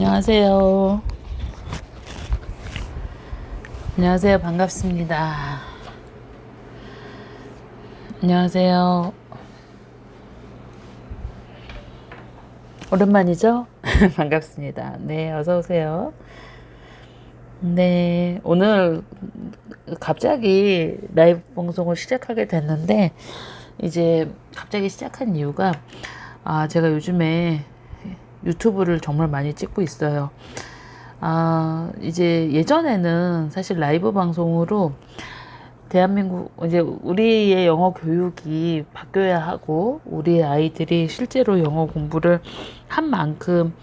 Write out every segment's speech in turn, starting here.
안녕하세요. 안녕하세요. 반갑습니다. 안녕하세요. 오랜만이죠? 반갑습니다. 네, 어서오세요. 네, 오늘 갑자기 라이브 방송을 시작하게 됐는데, 이제 갑자기 시작한 이유가, 제가 요즘에 유튜브를 정말 많이 찍고 있어요. 이제 예전에는 사실 라이브 방송으로 대한민국, 이제 우리의 영어 교육이 바뀌어야 하고, 우리 아이들이 실제로 영어 공부를 한 만큼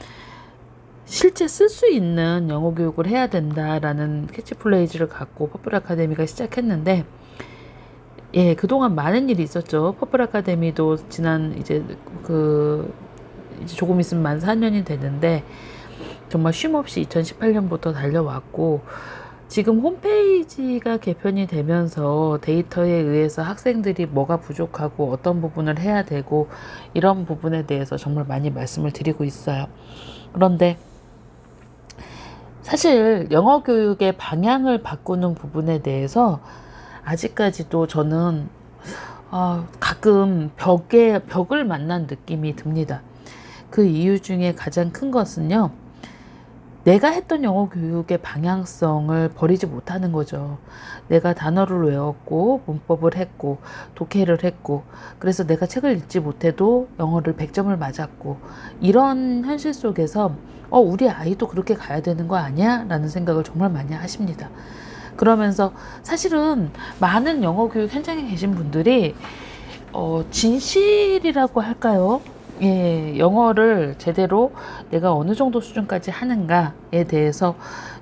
실제 쓸 수 있는 영어 교육을 해야 된다라는 캐치플레이즈를 갖고 퍼플 아카데미가 시작했는데, 예, 그동안 많은 일이 있었죠. 퍼플 아카데미도 지난 이제 조금 있으면 만 4년이 되는데, 정말 쉼없이 2018년부터 달려왔고, 지금 홈페이지가 개편이 되면서 데이터에 의해서 학생들이 뭐가 부족하고 어떤 부분을 해야 되고 이런 부분에 대해서 정말 많이 말씀을 드리고 있어요. 그런데 사실 영어 교육의 방향을 바꾸는 부분에 대해서 아직까지도 저는 가끔 벽을 만난 느낌이 듭니다. 그 이유 중에 가장 큰 것은요, 내가 했던 영어 교육의 방향성을 버리지 못하는 거죠. 내가 단어를 외웠고 문법을 했고 독해를 했고, 그래서 내가 책을 읽지 못해도 영어를 100점을 맞았고, 이런 현실 속에서 우리 아이도 그렇게 가야 되는 거 아니야? 라는 생각을 정말 많이 하십니다. 그러면서 사실은 많은 영어 교육 현장에 계신 분들이 진실이라고 할까요? 예, 영어를 제대로 내가 어느 정도 수준까지 하는가에 대해서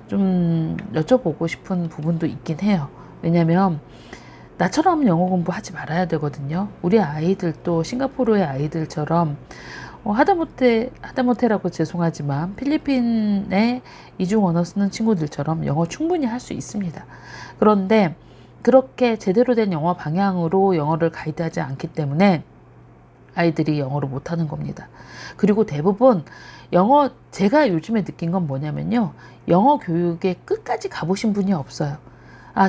좀 여쭤보고 싶은 부분도 있긴 해요. 왜냐면 나처럼 영어 공부하지 말아야 되거든요. 우리 아이들도 싱가포르의 아이들처럼 하다못해라고 죄송하지만 필리핀의 이중 언어 쓰는 친구들처럼 영어 충분히 할 수 있습니다. 그런데 그렇게 제대로 된 영어 방향으로 영어를 가이드하지 않기 때문에 아이들이 영어를 못하는 겁니다. 그리고 대부분 제가 요즘에 느낀 건 뭐냐면요, 영어 교육에 끝까지 가보신 분이 없어요.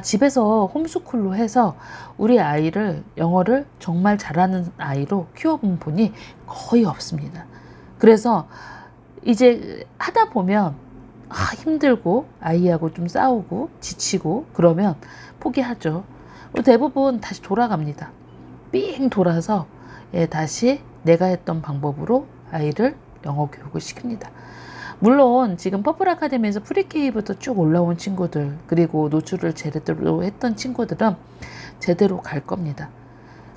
집에서 홈스쿨로 해서 우리 아이를 영어를 정말 잘하는 아이로 키워본 분이 거의 없습니다. 그래서 이제 하다 보면 힘들고 아이하고 좀 싸우고 지치고 그러면 포기하죠. 대부분 다시 돌아갑니다. 삥 돌아서 다시 내가 했던 방법으로 아이를 영어 교육을 시킵니다. 물론 지금 퍼플 아카데미에서 프리케이부터 쭉 올라온 친구들, 그리고 노출을 제대로 했던 친구들은 제대로 갈 겁니다.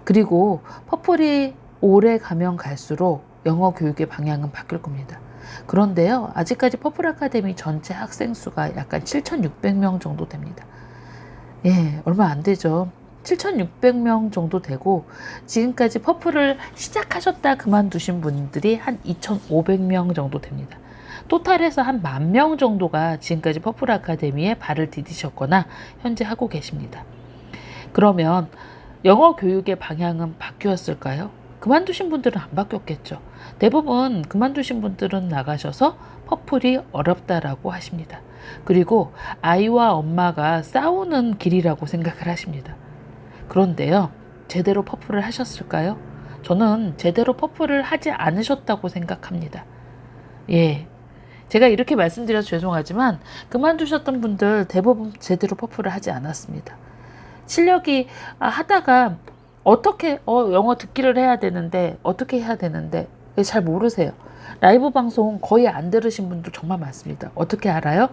그리고 퍼플이 오래 가면 갈수록 영어 교육의 방향은 바뀔 겁니다. 그런데요, 아직까지 퍼플 아카데미 전체 학생 수가 약간 7,600명 정도 됩니다. 예, 얼마 안 되죠. 7,600명 정도 되고, 지금까지 퍼플을 시작하셨다 그만두신 분들이 한 2,500명 정도 됩니다. 토탈해서 한 10,000명 정도가 지금까지 퍼플 아카데미에 발을 디디셨거나 현재 하고 계십니다. 그러면 영어 교육의 방향은 바뀌었을까요? 그만두신 분들은 안 바뀌었겠죠. 대부분 그만두신 분들은 나가셔서 퍼플이 어렵다라고 하십니다. 그리고 아이와 엄마가 싸우는 길이라고 생각을 하십니다. 그런데요, 제대로 퍼플을 하셨을까요? 저는 제대로 퍼플을 하지 않으셨다고 생각합니다. 예. 제가 이렇게 말씀드려서 죄송하지만 그만두셨던 분들 대부분 제대로 퍼플을 하지 않았습니다. 실력이 하다가 어떻게 영어 듣기를 해야 되는데 어떻게 해야 되는데 잘 모르세요. 라이브 방송 거의 안 들으신 분도 정말 많습니다. 어떻게 알아요?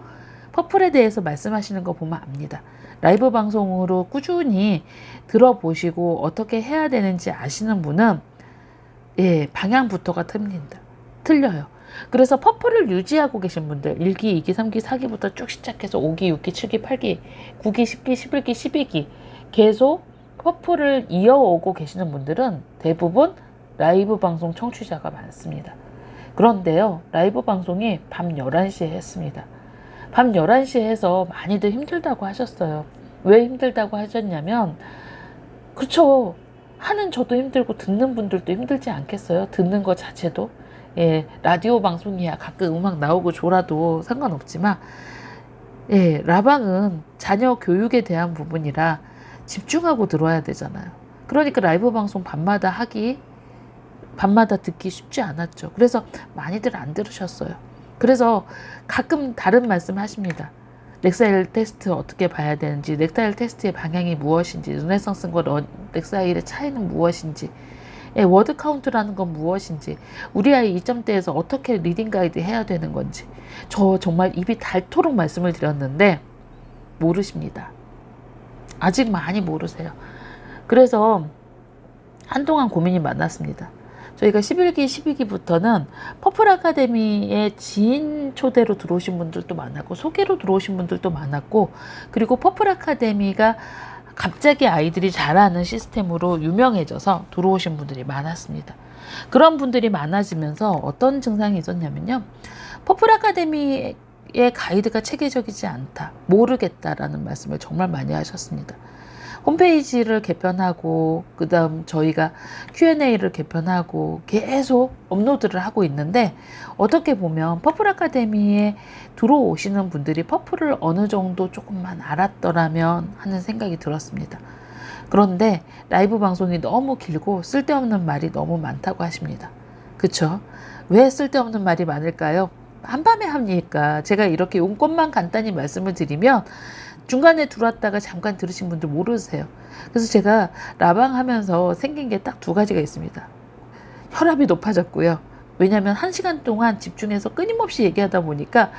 퍼플에 대해서 말씀하시는 거 보면 압니다. 라이브 방송으로 꾸준히 들어보시고 어떻게 해야 되는지 아시는 분은 방향부터가 틀려요. 그래서 퍼플을 유지하고 계신 분들, 1기, 2기, 3기, 4기부터 쭉 시작해서 5기, 6기, 7기, 8기, 9기, 10기, 11기, 12기 계속 퍼플을 이어오고 계시는 분들은 대부분 라이브 방송 청취자가 많습니다. 그런데요, 라이브 방송이 밤 11시에 했습니다. 밤 11시에 해서 많이들 힘들다고 하셨어요. 왜 힘들다고 하셨냐면, 그렇죠. 하는 저도 힘들고 듣는 분들도 힘들지 않겠어요? 듣는 것 자체도. 예, 라디오 방송이야 가끔 음악 나오고 졸아도 상관없지만 예, 라방은 자녀 교육에 대한 부분이라 집중하고 들어야 되잖아요. 그러니까 라이브 방송 밤마다 듣기 쉽지 않았죠. 그래서 많이들 안 들으셨어요. 그래서 가끔 다른 말씀 하십니다. 렉사일 테스트 어떻게 봐야 되는지, 렉사일 테스트의 방향이 무엇인지, 르네상스과 렉사일의 차이는 무엇인지, 예, 워드 카운트라는 건 무엇인지, 우리 아이 2점대에서 어떻게 리딩 가이드 해야 되는 건지, 저 정말 입이 닳도록 말씀을 드렸는데 모르십니다. 아직 많이 모르세요. 그래서 한동안 고민이 많았습니다. 저희가 11기, 12기부터는 퍼플 아카데미의 지인 초대로 들어오신 분들도 많았고, 소개로 들어오신 분들도 많았고, 그리고 퍼플 아카데미가 갑자기 아이들이 잘하는 시스템으로 유명해져서 들어오신 분들이 많았습니다. 그런 분들이 많아지면서 어떤 증상이 있었냐면요. 퍼플 아카데미의 가이드가 체계적이지 않다, 모르겠다라는 말씀을 정말 많이 하셨습니다. 홈페이지를 개편하고 그 다음 저희가 Q&A를 개편하고 계속 업로드를 하고 있는데, 어떻게 보면 퍼플 아카데미에 들어오시는 분들이 퍼플을 어느 정도 조금만 알았더라면 하는 생각이 들었습니다. 그런데 라이브 방송이 너무 길고 쓸데없는 말이 너무 많다고 하십니다. 그쵸? 왜 쓸데없는 말이 많을까요? 한밤에 합니까? 제가 이렇게 용건만 간단히 말씀을 드리면 중간에 들어왔다가 잠깐 들으신 분들 모르세요. 그래서 제가 라방 하면서 생긴 게 딱 두 가지가 있습니다. 혈압이 높아졌고요. 왜냐하면 1시간 동안 집중해서 끊임없이 얘기하다 보니까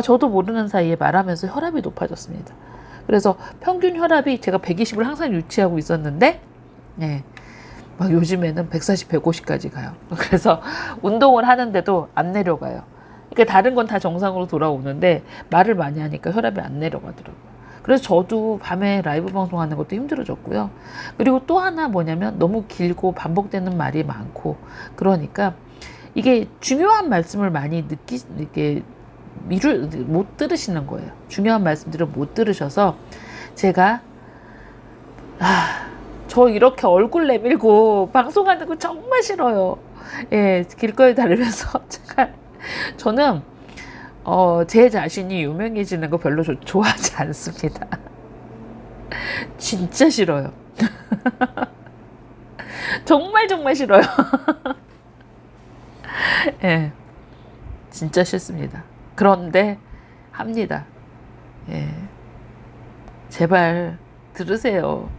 저도 모르는 사이에 말하면서 혈압이 높아졌습니다. 그래서 평균 혈압이 제가 120을 항상 유지하고 있었는데 네, 막 요즘에는 140, 150까지 가요. 그래서 운동을 하는데도 안 내려가요. 그러니까 다른 건 다 정상으로 돌아오는데 말을 많이 하니까 혈압이 안 내려가더라고요. 그래서 저도 밤에 라이브 방송하는 것도 힘들어졌고요. 그리고 또 하나 뭐냐면 너무 길고 반복되는 말이 많고, 그러니까 이게 중요한 말씀을 많이 이렇게 못 들으시는 거예요. 중요한 말씀들을 못 들으셔서 제가 저 이렇게 얼굴 내밀고 방송하는 거 정말 싫어요. 예, 길거리 다니면서 저는 제 자신이 유명해지는 거 별로 좋아하지 않습니다. 진짜 싫어요. 정말 싫어요. 예, 진짜 싫습니다. 그런데 합니다. 예, 제발 들으세요.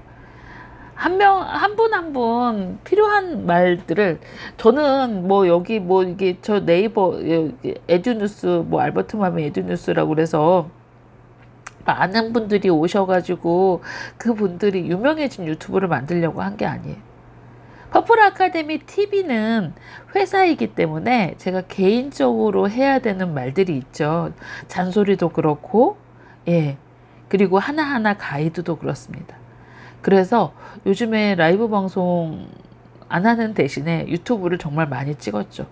한 분 필요한 말들을, 저는 이게 저 네이버 에듀뉴스, 알버트맘의 에듀뉴스라고 그래서 많은 분들이 오셔가지고 그분들이 유명해진 유튜브를 만들려고 한 게 아니에요. 퍼플 아카데미 TV는 회사이기 때문에 제가 개인적으로 해야 되는 말들이 있죠. 잔소리도 그렇고, 예, 그리고 하나하나 가이드도 그렇습니다. 그래서 요즘에 라이브 방송 안 하는 대신에 유튜브를 정말 많이 찍었죠.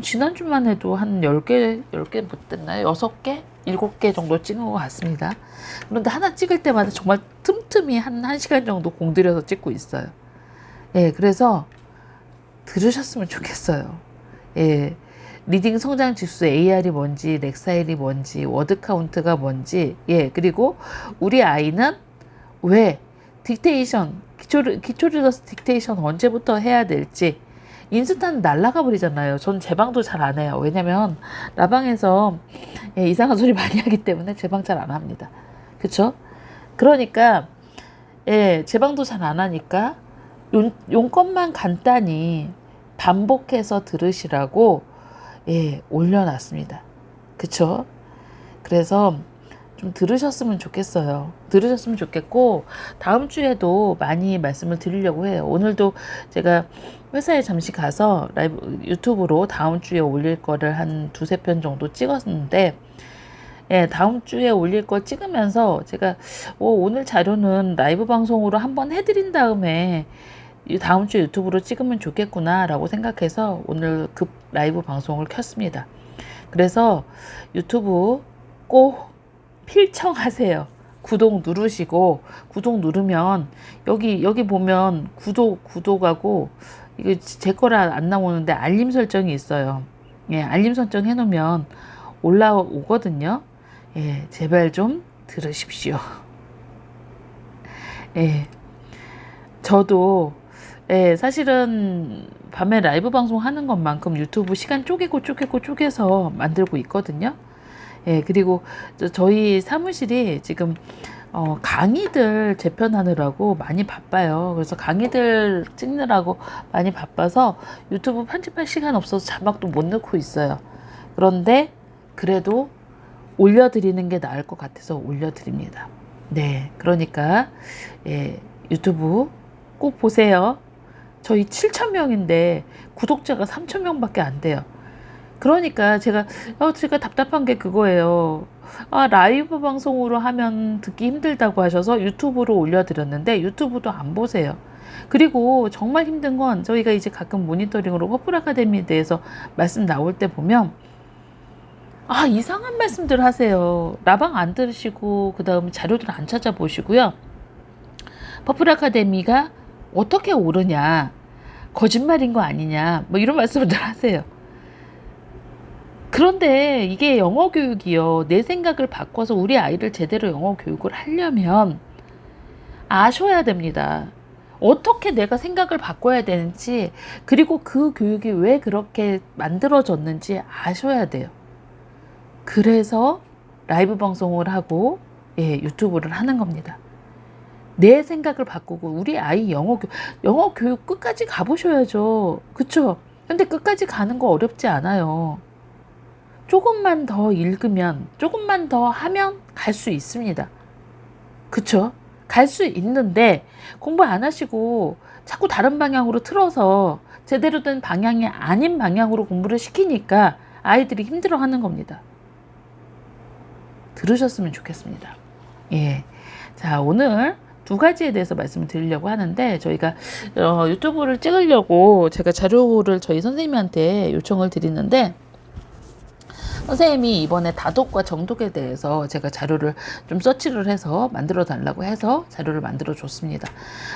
지난주만 해도 한 10개 못 됐나요? 6개? 7개 정도 찍은 것 같습니다. 그런데 하나 찍을 때마다 정말 틈틈이 한 1시간 정도 공들여서 찍고 있어요. 예, 그래서 들으셨으면 좋겠어요. 예, 리딩 성장 지수 AR이 뭔지, 렉사일이 뭔지, 워드 카운트가 뭔지, 예, 그리고 우리 아이는 왜 딕테이션, 기초 리더스 딕테이션 언제부터 해야 될지. 인스타는 날라가 버리잖아요. 전 제 방도 잘 안 해요. 왜냐면 라방에서 이상한 소리 많이 하기 때문에 제 방 잘 안 합니다. 그쵸? 그러니까 제 방도 잘 안 하니까 용건만 간단히 반복해서 들으시라고 올려놨습니다. 그쵸? 그래서 좀 들으셨으면 좋겠어요. 들으셨으면 좋겠고, 다음 주에도 많이 말씀을 드리려고 해요. 오늘도 제가 회사에 잠시 가서 라이브 유튜브로 다음 주에 올릴 거를 한 2-3편 정도 찍었는데, 다음 주에 올릴 거 찍으면서 제가 오늘 자료는 라이브 방송으로 한번 해드린 다음에 다음 주에 유튜브로 찍으면 좋겠구나 라고 생각해서 오늘 급 라이브 방송을 켰습니다. 그래서 유튜브 꼭 필청하세요. 구독 누르시고, 구독 누르면 여기 보면 구독하고, 이게 제 거라 안 나오는데 알림 설정이 있어요. 예, 알림 설정 해놓으면 올라오거든요. 예, 제발 좀 들으십시오. 예, 저도 예, 사실은 밤에 라이브 방송 하는 것만큼 유튜브 시간 쪼개서 만들고 있거든요. 예, 그리고 저희 사무실이 지금 강의들 재편하느라고 많이 바빠요. 그래서 강의들 찍느라고 많이 바빠서 유튜브 편집할 시간 없어서 자막도 못 넣고 있어요. 그런데 그래도 올려드리는 게 나을 것 같아서 올려드립니다. 네, 그러니까 예, 유튜브 꼭 보세요. 저희 7,000명인데 구독자가 3,000명밖에 안 돼요. 그러니까 제가 답답한 게 그거예요. 라이브 방송으로 하면 듣기 힘들다고 하셔서 유튜브로 올려드렸는데 유튜브도 안 보세요. 그리고 정말 힘든 건 저희가 이제 가끔 모니터링으로 퍼플 아카데미에 대해서 말씀 나올 때 보면 이상한 말씀들 하세요. 라방 안 들으시고 그 다음에 자료들 안 찾아보시고요. 퍼플 아카데미가 어떻게 오르냐, 거짓말인 거 아니냐, 뭐 이런 말씀들 하세요. 그런데 이게 영어 교육이요. 내 생각을 바꿔서 우리 아이를 제대로 영어 교육을 하려면 아셔야 됩니다. 어떻게 내가 생각을 바꿔야 되는지, 그리고 그 교육이 왜 그렇게 만들어졌는지 아셔야 돼요. 그래서 라이브 방송을 하고 유튜브를 하는 겁니다. 내 생각을 바꾸고 우리 아이 영어 교육 끝까지 가보셔야죠. 그쵸? 근데 끝까지 가는 거 어렵지 않아요. 조금만 더 읽으면, 조금만 더 하면 갈 수 있습니다. 그쵸? 갈 수 있는데 공부 안 하시고 자꾸 다른 방향으로 틀어서 제대로 된 방향이 아닌 방향으로 공부를 시키니까 아이들이 힘들어하는 겁니다. 들으셨으면 좋겠습니다. 예. 자, 오늘 두 가지에 대해서 말씀을 드리려고 하는데, 저희가 유튜브를 찍으려고 제가 자료를 저희 선생님한테 요청을 드리는데, 선생님이 이번에 다독과 정독에 대해서 제가 자료를 좀 서치를 해서 만들어 달라고 해서 자료를 만들어 줬습니다.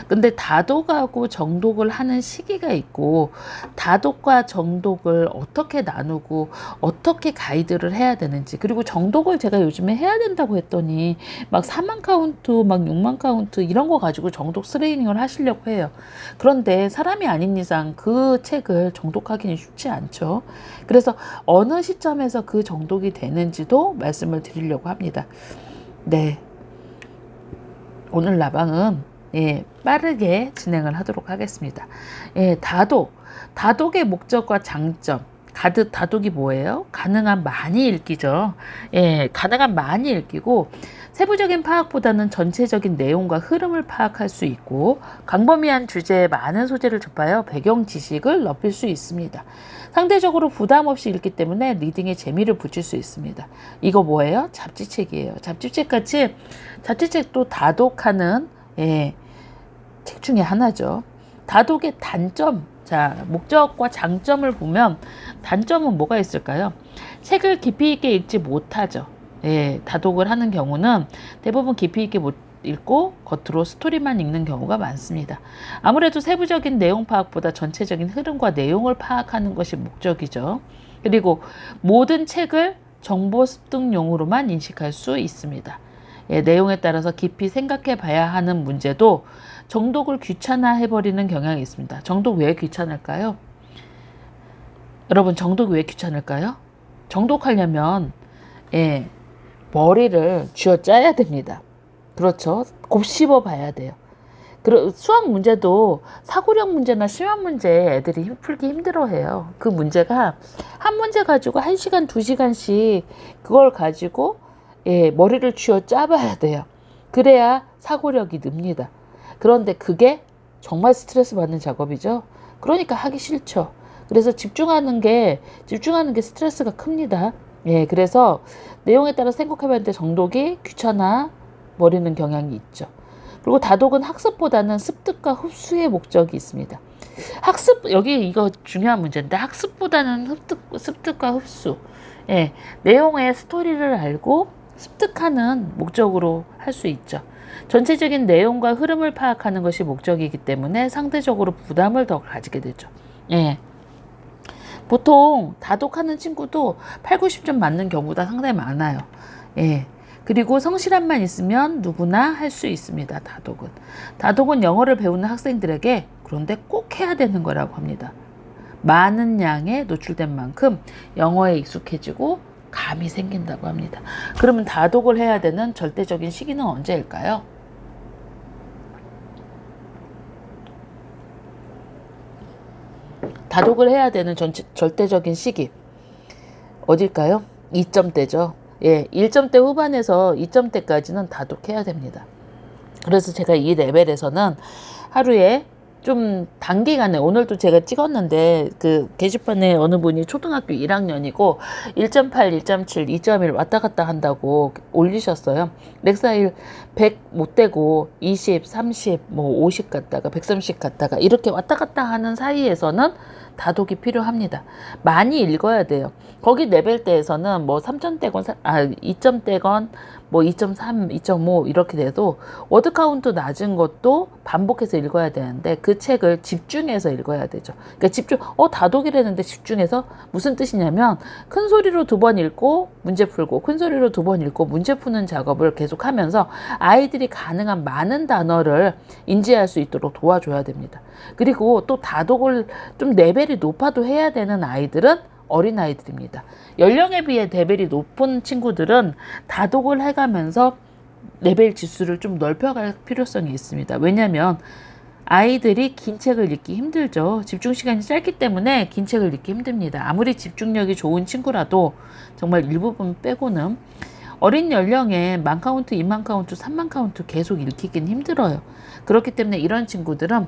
근데 다독하고 정독을 하는 시기가 있고, 다독과 정독을 어떻게 나누고 어떻게 가이드를 해야 되는지, 그리고 정독을 제가 요즘에 해야 된다고 했더니 막 4만 카운트 막 6만 카운트 이런 거 가지고 정독 트레이닝을 하시려고 해요. 그런데 사람이 아닌 이상 그 책을 정독하기는 쉽지 않죠. 그래서 어느 시점에서 그 정독이 되는지도 말씀을 드리려고 합니다. 네, 오늘 라방은 빠르게 진행을 하도록 하겠습니다. 다독의 목적과 장점. 다독이 뭐예요? 가능한 많이 읽기죠. 가능한 많이 읽기고, 세부적인 파악보다는 전체적인 내용과 흐름을 파악할 수 있고, 광범위한 주제에 많은 소재를 접하여 배경 지식을 넓힐 수 있습니다. 상대적으로 부담 없이 읽기 때문에 리딩에 재미를 붙일 수 있습니다. 이거 뭐예요? 잡지책이에요. 잡지책도 다독하는 책 중에 하나죠. 다독의 단점, 자, 목적과 장점을 보면 단점은 뭐가 있을까요? 책을 깊이 있게 읽지 못하죠. 다독을 하는 경우는 대부분 깊이 있게 못 읽고 겉으로 스토리만 읽는 경우가 많습니다. 아무래도 세부적인 내용 파악보다 전체적인 흐름과 내용을 파악하는 것이 목적이죠. 그리고 모든 책을 정보 습득용으로만 인식할 수 있습니다. 내용에 따라서 깊이 생각해 봐야 하는 문제도 정독을 귀찮아해버리는 경향이 있습니다. 정독 왜 귀찮을까요? 여러분, 정독 왜 귀찮을까요? 정독하려면 머리를 쥐어짜야 됩니다. 그렇죠? 곱씹어 봐야 돼요. 수학 문제도 사고력 문제나 심화 문제 애들이 풀기 힘들어해요. 그 문제가 한 문제 가지고 1시간, 2시간씩 그걸 가지고 머리를 쥐어 짜봐야 돼요. 그래야 사고력이 늡니다. 그런데 그게 정말 스트레스 받는 작업이죠. 그러니까 하기 싫죠. 그래서 집중하는 게 스트레스가 큽니다. 그래서 내용에 따라 생각해봤는데 정독이 귀찮아 버리는 경향이 있죠. 그리고 다독은 학습보다는 습득과 흡수의 목적이 있습니다. 여기 이거 중요한 문제인데, 학습보다는 습득과 흡수. 내용의 스토리를 알고 습득하는 목적으로 할 수 있죠. 전체적인 내용과 흐름을 파악하는 것이 목적이기 때문에 상대적으로 부담을 더 가지게 되죠. 보통 다독하는 친구도 8, 90점 맞는 경우가 상당히 많아요. 예. 그리고 성실함만 있으면 누구나 할 수 있습니다. 다독은. 다독은 영어를 배우는 학생들에게 그런데 꼭 해야 되는 거라고 합니다. 많은 양에 노출된 만큼 영어에 익숙해지고 감이 생긴다고 합니다. 그러면 다독을 해야 되는 절대적인 시기는 언제일까요? 다독을 해야 되는 절대적인 시기 어딜까요? 2점대죠. 예, 1점대 후반에서 2점대까지는 다독해야 됩니다. 그래서 제가 이 레벨에서는 하루에 좀 단기간에, 오늘도 제가 찍었는데 그 게시판에 어느 분이 초등학교 1학년이고 1.8, 1.7, 2.1 왔다 갔다 한다고 올리셨어요. 렉사일 100 못 되고 20, 30, 뭐 50 갔다가 130 갔다가 이렇게 왔다 갔다 하는 사이에서는 다독이 필요합니다. 많이 읽어야 돼요. 거기 레벨대에서는 뭐 3점대건 2점대건 뭐 2.3, 2.5 이렇게 돼도 워드 카운트 낮은 것도 반복해서 읽어야 되는데 그 책을 집중해서 읽어야 되죠. 그러니까 다독이라는데 집중해서 무슨 뜻이냐면 큰 소리로 2번 읽고 문제 풀고 큰 소리로 2번 읽고 문제 푸는 작업을 계속하면서 아이들이 가능한 많은 단어를 인지할 수 있도록 도와줘야 됩니다. 그리고 또 다독을 좀 레벨이 높아도 해야 되는 아이들은 어린아이들입니다. 연령에 비해 레벨이 높은 친구들은 다독을 해가면서 레벨 지수를 좀 넓혀갈 필요성이 있습니다. 왜냐하면 아이들이 긴 책을 읽기 힘들죠. 집중 시간이 짧기 때문에 긴 책을 읽기 힘듭니다. 아무리 집중력이 좋은 친구라도 정말 일부분 빼고는 어린 연령에 만 카운트, 2만 카운트, 3만 카운트 계속 읽히긴 힘들어요. 그렇기 때문에 이런 친구들은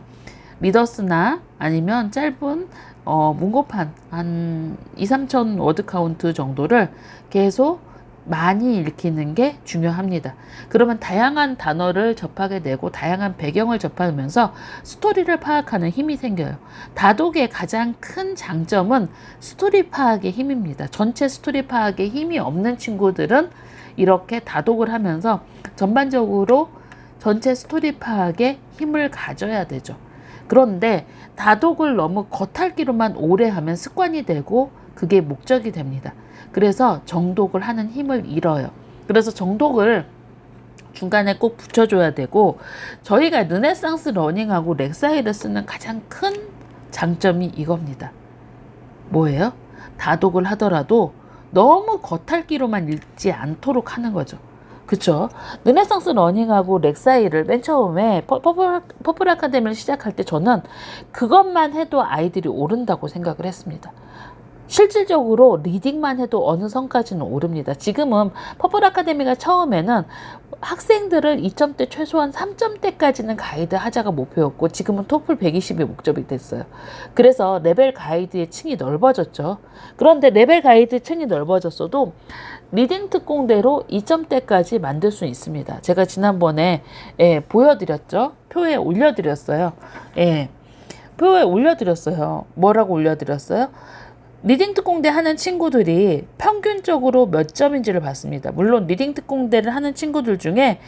리더스나 아니면 짧은 문고판 한 2, 3천 워드 카운트 정도를 계속 많이 읽히는 게 중요합니다. 그러면 다양한 단어를 접하게 되고 다양한 배경을 접하면서 스토리를 파악하는 힘이 생겨요. 다독의 가장 큰 장점은 스토리 파악의 힘입니다. 전체 스토리 파악의 힘이 없는 친구들은 이렇게 다독을 하면서 전반적으로 전체 스토리 파악에 힘을 가져야 되죠. 그런데 다독을 너무 겉핥기로만 오래 하면 습관이 되고 그게 목적이 됩니다. 그래서 정독을 하는 힘을 잃어요. 그래서 정독을 중간에 꼭 붙여줘야 되고, 저희가 르네상스 러닝하고 렉사이를 쓰는 가장 큰 장점이 이겁니다. 뭐예요? 다독을 하더라도 너무 겉핥기로만 읽지 않도록 하는 거죠. 그쵸? 르네상스 러닝하고 렉사이를 맨 처음에 퍼플 아카데미를 시작할 때 저는 그것만 해도 아이들이 오른다고 생각을 했습니다. 실질적으로 리딩만 해도 어느 선까지는 오릅니다. 지금은 퍼플 아카데미가 처음에는 학생들을 2점대 최소한 3점대까지는 가이드 하자가 목표였고 지금은 토플 120이 목적이 됐어요. 그래서 레벨 가이드의 층이 넓어졌죠. 그런데 레벨 가이드 층이 넓어졌어도 리딩 특공대로 2점대까지 만들 수 있습니다. 제가 지난번에 보여드렸죠. 표에 올려드렸어요. 표에 올려드렸어요. 뭐라고 올려드렸어요? 리딩 특공대 하는 친구들이 평균적으로 몇 점인지를 봤습니다. 물론 리딩 특공대를 하는 친구들 중에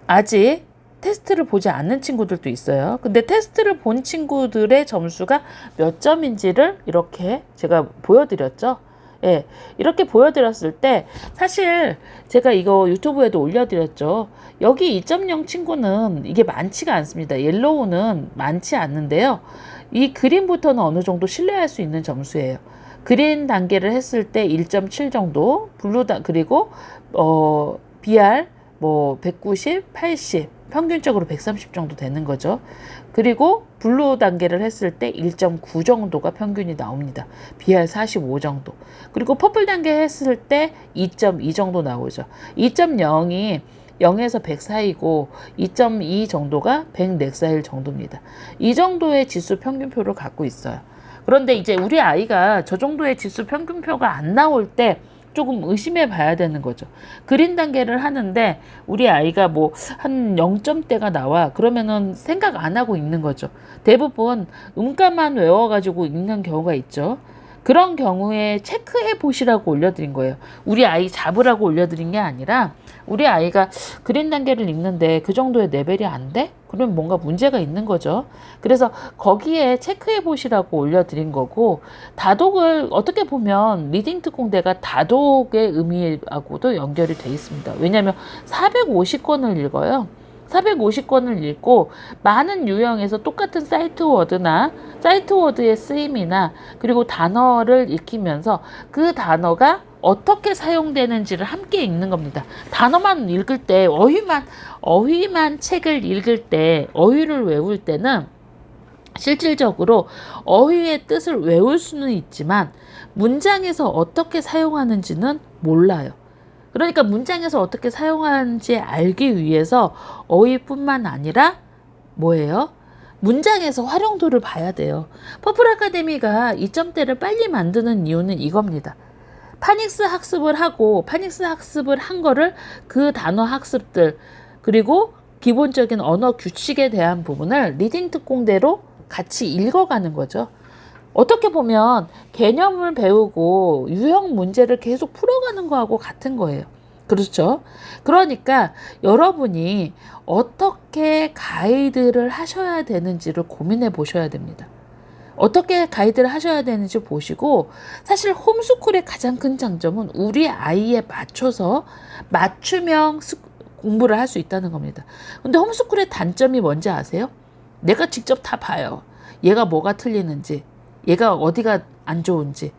아직 테스트를 보지 않는 친구들도 있어요. 근데 테스트를 본 친구들의 점수가 몇 점인지를 이렇게 제가 보여드렸죠. 이렇게 보여드렸을 때 사실 제가 이거 유튜브에도 올려드렸죠. 여기 2.0 친구는 이게 많지가 않습니다. 옐로우는 많지 않는데요. 이 그린부터는 어느 정도 신뢰할 수 있는 점수예요. 그린 단계를 했을 때 1.7 정도, 그리고 BR 190, 80, 평균적으로 130 정도 되는 거죠. 그리고 블루 단계를 했을 때 1.9 정도가 평균이 나옵니다. BR 45 정도. 그리고 퍼플 단계 했을 때 2.2 정도 나오죠. 2.0이 0에서 100 사이고 2.2 정도가 100렉사일 정도입니다. 이 정도의 지수 평균표를 갖고 있어요. 그런데 이제 우리 아이가 저 정도의 지수 평균표가 안 나올 때 조금 의심해 봐야 되는 거죠. 그린 단계를 하는데 우리 아이가 한 0점대가 나와. 그러면은 생각 안 하고 읽는 거죠. 대부분 음가만 외워가지고 읽는 경우가 있죠. 그런 경우에 체크해 보시라고 올려드린 거예요. 우리 아이 잡으라고 올려드린 게 아니라 우리 아이가 그린 단계를 읽는데 그 정도의 레벨이 안 돼? 그러면 뭔가 문제가 있는 거죠. 그래서 거기에 체크해 보시라고 올려드린 거고, 다독을 어떻게 보면 리딩 특공대가 다독의 의미하고도 연결이 돼 있습니다. 왜냐하면 450권을 읽어요. 450권을 읽고 많은 유형에서 똑같은 사이트 워드나 사이트 워드의 쓰임이나 그리고 단어를 익히면서 그 단어가 어떻게 사용되는지를 함께 읽는 겁니다. 단어만 읽을 때 어휘만 책을 읽을 때 어휘를 외울 때는 실질적으로 어휘의 뜻을 외울 수는 있지만 문장에서 어떻게 사용하는지는 몰라요. 그러니까 문장에서 어떻게 사용하는지 알기 위해서 어휘뿐만 아니라 뭐예요? 문장에서 활용도를 봐야 돼요. 퍼플 아카데미가 2점대를 빨리 만드는 이유는 이겁니다. 파닉스 학습을 하고 파닉스 학습을 한 거를 그 단어 학습들 그리고 기본적인 언어 규칙에 대한 부분을 리딩 특공대로 같이 읽어가는 거죠. 어떻게 보면 개념을 배우고 유형 문제를 계속 풀어가는 거하고 같은 거예요. 그렇죠? 그러니까 여러분이 어떻게 가이드를 하셔야 되는지를 고민해 보셔야 됩니다. 어떻게 가이드를 하셔야 되는지 보시고, 사실 홈스쿨의 가장 큰 장점은 우리 아이에 맞춰서 맞춤형 공부를 할 수 있다는 겁니다. 근데 홈스쿨의 단점이 뭔지 아세요? 내가 직접 다 봐요. 얘가 뭐가 틀리는지, 얘가 어디가 안 좋은지.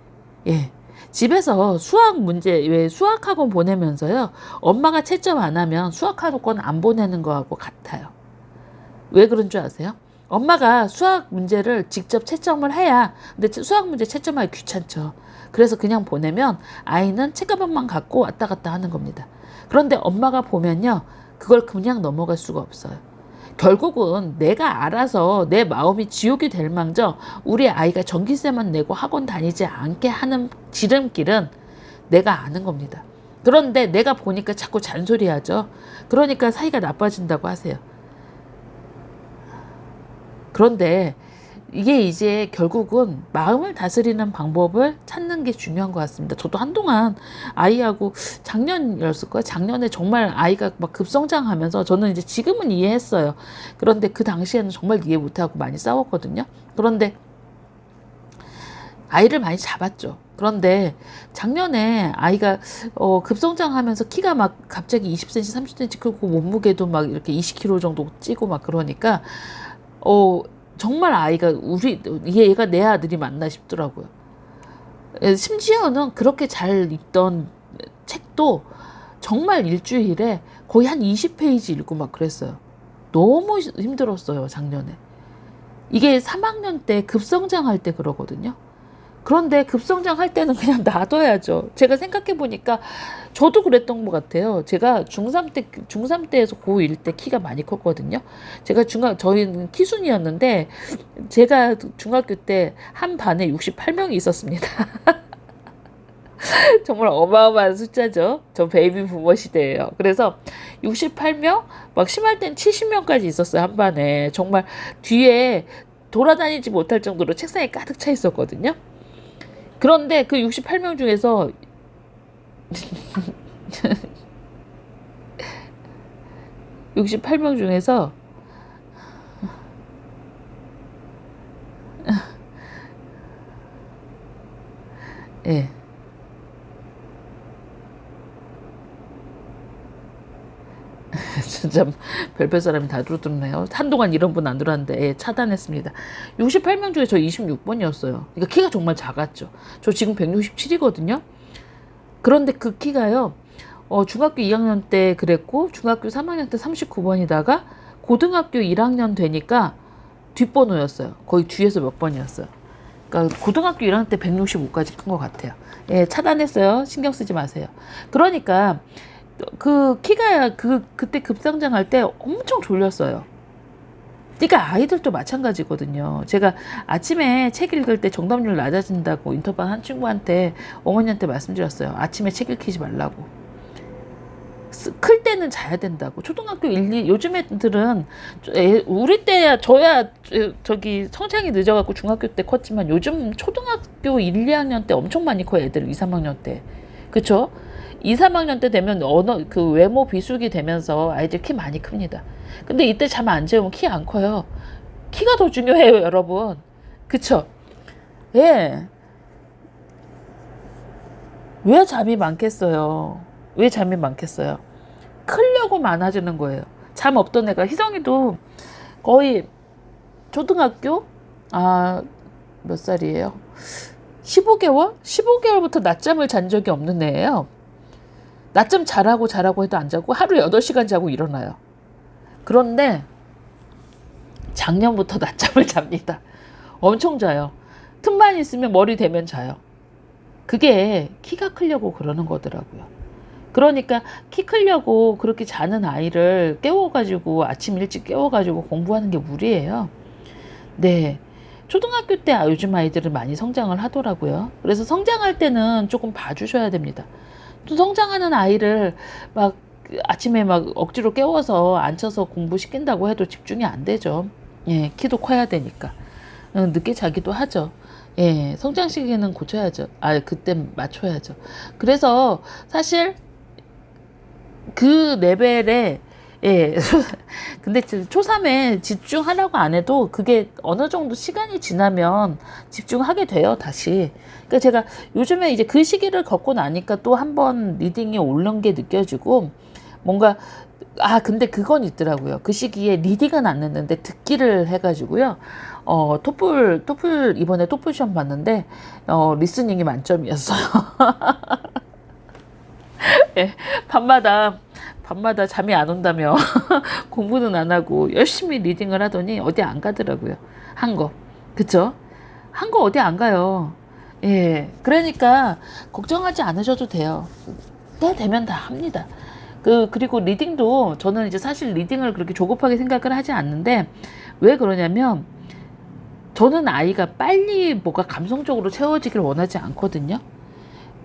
예. 집에서 수학 문제, 왜 수학학원 보내면서요, 엄마가 채점 안 하면 수학학원 안 보내는 거하고 같아요. 왜 그런 줄 아세요? 엄마가 수학 문제를 직접 채점을 해야, 근데 수학 문제 채점하기 귀찮죠. 그래서 그냥 보내면 아이는 책가방만 갖고 왔다 갔다 하는 겁니다. 그런데 엄마가 보면요, 그걸 그냥 넘어갈 수가 없어요. 결국은 내가 알아서 내 마음이 지옥이 될 망정 우리 아이가 전기세만 내고 학원 다니지 않게 하는 지름길은 내가 아는 겁니다. 그런데 내가 보니까 자꾸 잔소리하죠. 그러니까 사이가 나빠진다고 하세요. 그런데 이게 이제 결국은 마음을 다스리는 방법을 찾는 게 중요한 것 같습니다. 저도 한동안 아이하고 작년이었을 거예요. 작년에 정말 아이가 막 급성장하면서 저는 이제 지금은 이해했어요. 그런데 그 당시에는 정말 이해 못하고 많이 싸웠거든요. 그런데 아이를 많이 잡았죠. 그런데 작년에 아이가 급성장하면서 키가 막 갑자기 20cm, 30cm 크고 몸무게도 막 이렇게 20kg 정도 찌고 막 그러니까 정말 아이가 얘가 내 아들이 맞나 싶더라고요. 심지어는 그렇게 잘 읽던 책도 정말 일주일에 거의 한 20페이지 읽고 막 그랬어요. 너무 힘들었어요, 작년에. 이게 3학년 때 급성장할 때 그러거든요. 그런데 급성장할 때는 그냥 놔둬야죠. 제가 생각해 보니까 저도 그랬던 것 같아요. 제가 중3 때에서 고1 때 키가 많이 컸거든요. 제가 저희는 키순이었는데 제가 중학교 때 한 반에 68명이 있었습니다. 정말 어마어마한 숫자죠. 저 베이비 부머 시대예요. 그래서 68명, 막 심할 땐 70명까지 있었어요, 한 반에. 정말 뒤에 돌아다니지 못할 정도로 책상에 가득 차 있었거든요. 그런데 그 68명 중에서 68명 중에서 예. 진짜 별별 사람이 다 들어오네요. 한동안 이런 분 안 들어왔는데 예, 차단했습니다. 68명 중에 저 26번이었어요. 그러니까 키가 정말 작았죠. 저 지금 167이거든요. 그런데 그 키가요. 중학교 2학년 때 그랬고 중학교 3학년 때 39번이다가 고등학교 1학년 되니까 뒷번호였어요. 거의 뒤에서 몇 번이었어요. 그러니까 고등학교 1학년 때 165까지 큰 것 같아요. 예, 차단했어요. 신경 쓰지 마세요. 그러니까 그 키가 그때 급성장할 때 엄청 졸렸어요. 그러니까 아이들도 마찬가지거든요. 제가 아침에 책 읽을 때 정답률 낮아진다고 인터뷰 한 친구한테 어머니한테 말씀드렸어요. 아침에 책 읽히지 말라고. 클 때는 자야 된다고. 초등학교 1, 2 요즘 애들은 우리 때야 저야 저기 성장이 늦어갖고 중학교 때 컸지만 요즘 초등학교 1, 2학년 때 엄청 많이 커 애들 2, 3학년 때. 그쵸? 2, 3학년 때 되면 언어 그 외모 비숙이 되면서 아이들 키 많이 큽니다. 근데 이때 잠 안 재우면 키 안 커요. 키가 더 중요해요, 여러분. 그쵸? 예. 왜 잠이 많겠어요? 왜 잠이 많겠어요? 크려고 많아지는 거예요. 잠 없던 애가 희성이도 거의 초등학교 몇 살이에요? 15개월? 15개월부터 낮잠을 잔 적이 없는 애예요. 낮잠 자라고 해도 안 자고 하루 8시간 자고 일어나요. 그런데 작년부터 낮잠을 잡니다. 엄청 자요. 틈만 있으면 머리 대면 자요. 그게 키가 크려고 그러는 거더라고요. 그러니까 키 크려고 그렇게 자는 아이를 깨워가지고 아침 일찍 깨워가지고 공부하는 게 무리예요. 네. 초등학교 때 요즘 아이들은 많이 성장을 하더라고요. 그래서 성장할 때는 조금 봐주셔야 됩니다. 또 성장하는 아이를 막 아침에 막 억지로 깨워서 앉혀서 공부시킨다고 해도 집중이 안 되죠. 예, 키도 커야 되니까. 늦게 자기도 하죠. 예, 성장 시기는 고쳐야죠. 그때 맞춰야죠. 그래서 사실 그 레벨에 예, 근데 초3에 집중하라고 안 해도 그게 어느 정도 시간이 지나면 집중하게 돼요, 다시. 그러니까 제가 요즘에 이제 그 시기를 겪고 나니까 또 한 번 리딩이 오른 게 느껴지고 뭔가 근데 그건 있더라고요. 그 시기에 리딩은 안 했는데 듣기를 해가지고요. 토플 이번에 토플 시험 봤는데 리스닝이 만점이었어요. 예, 밤마다 잠이 안 온다며 공부는 안 하고 열심히 리딩을 하더니 어디 안 가더라고요. 한 거. 그쵸? 한 거 어디 안 가요. 예. 그러니까 걱정하지 않으셔도 돼요. 때 되면 다 합니다. 그리고 리딩도 저는 이제 사실 리딩을 그렇게 조급하게 생각을 하지 않는데 왜 그러냐면 저는 아이가 빨리 뭐가 감성적으로 채워지길 원하지 않거든요.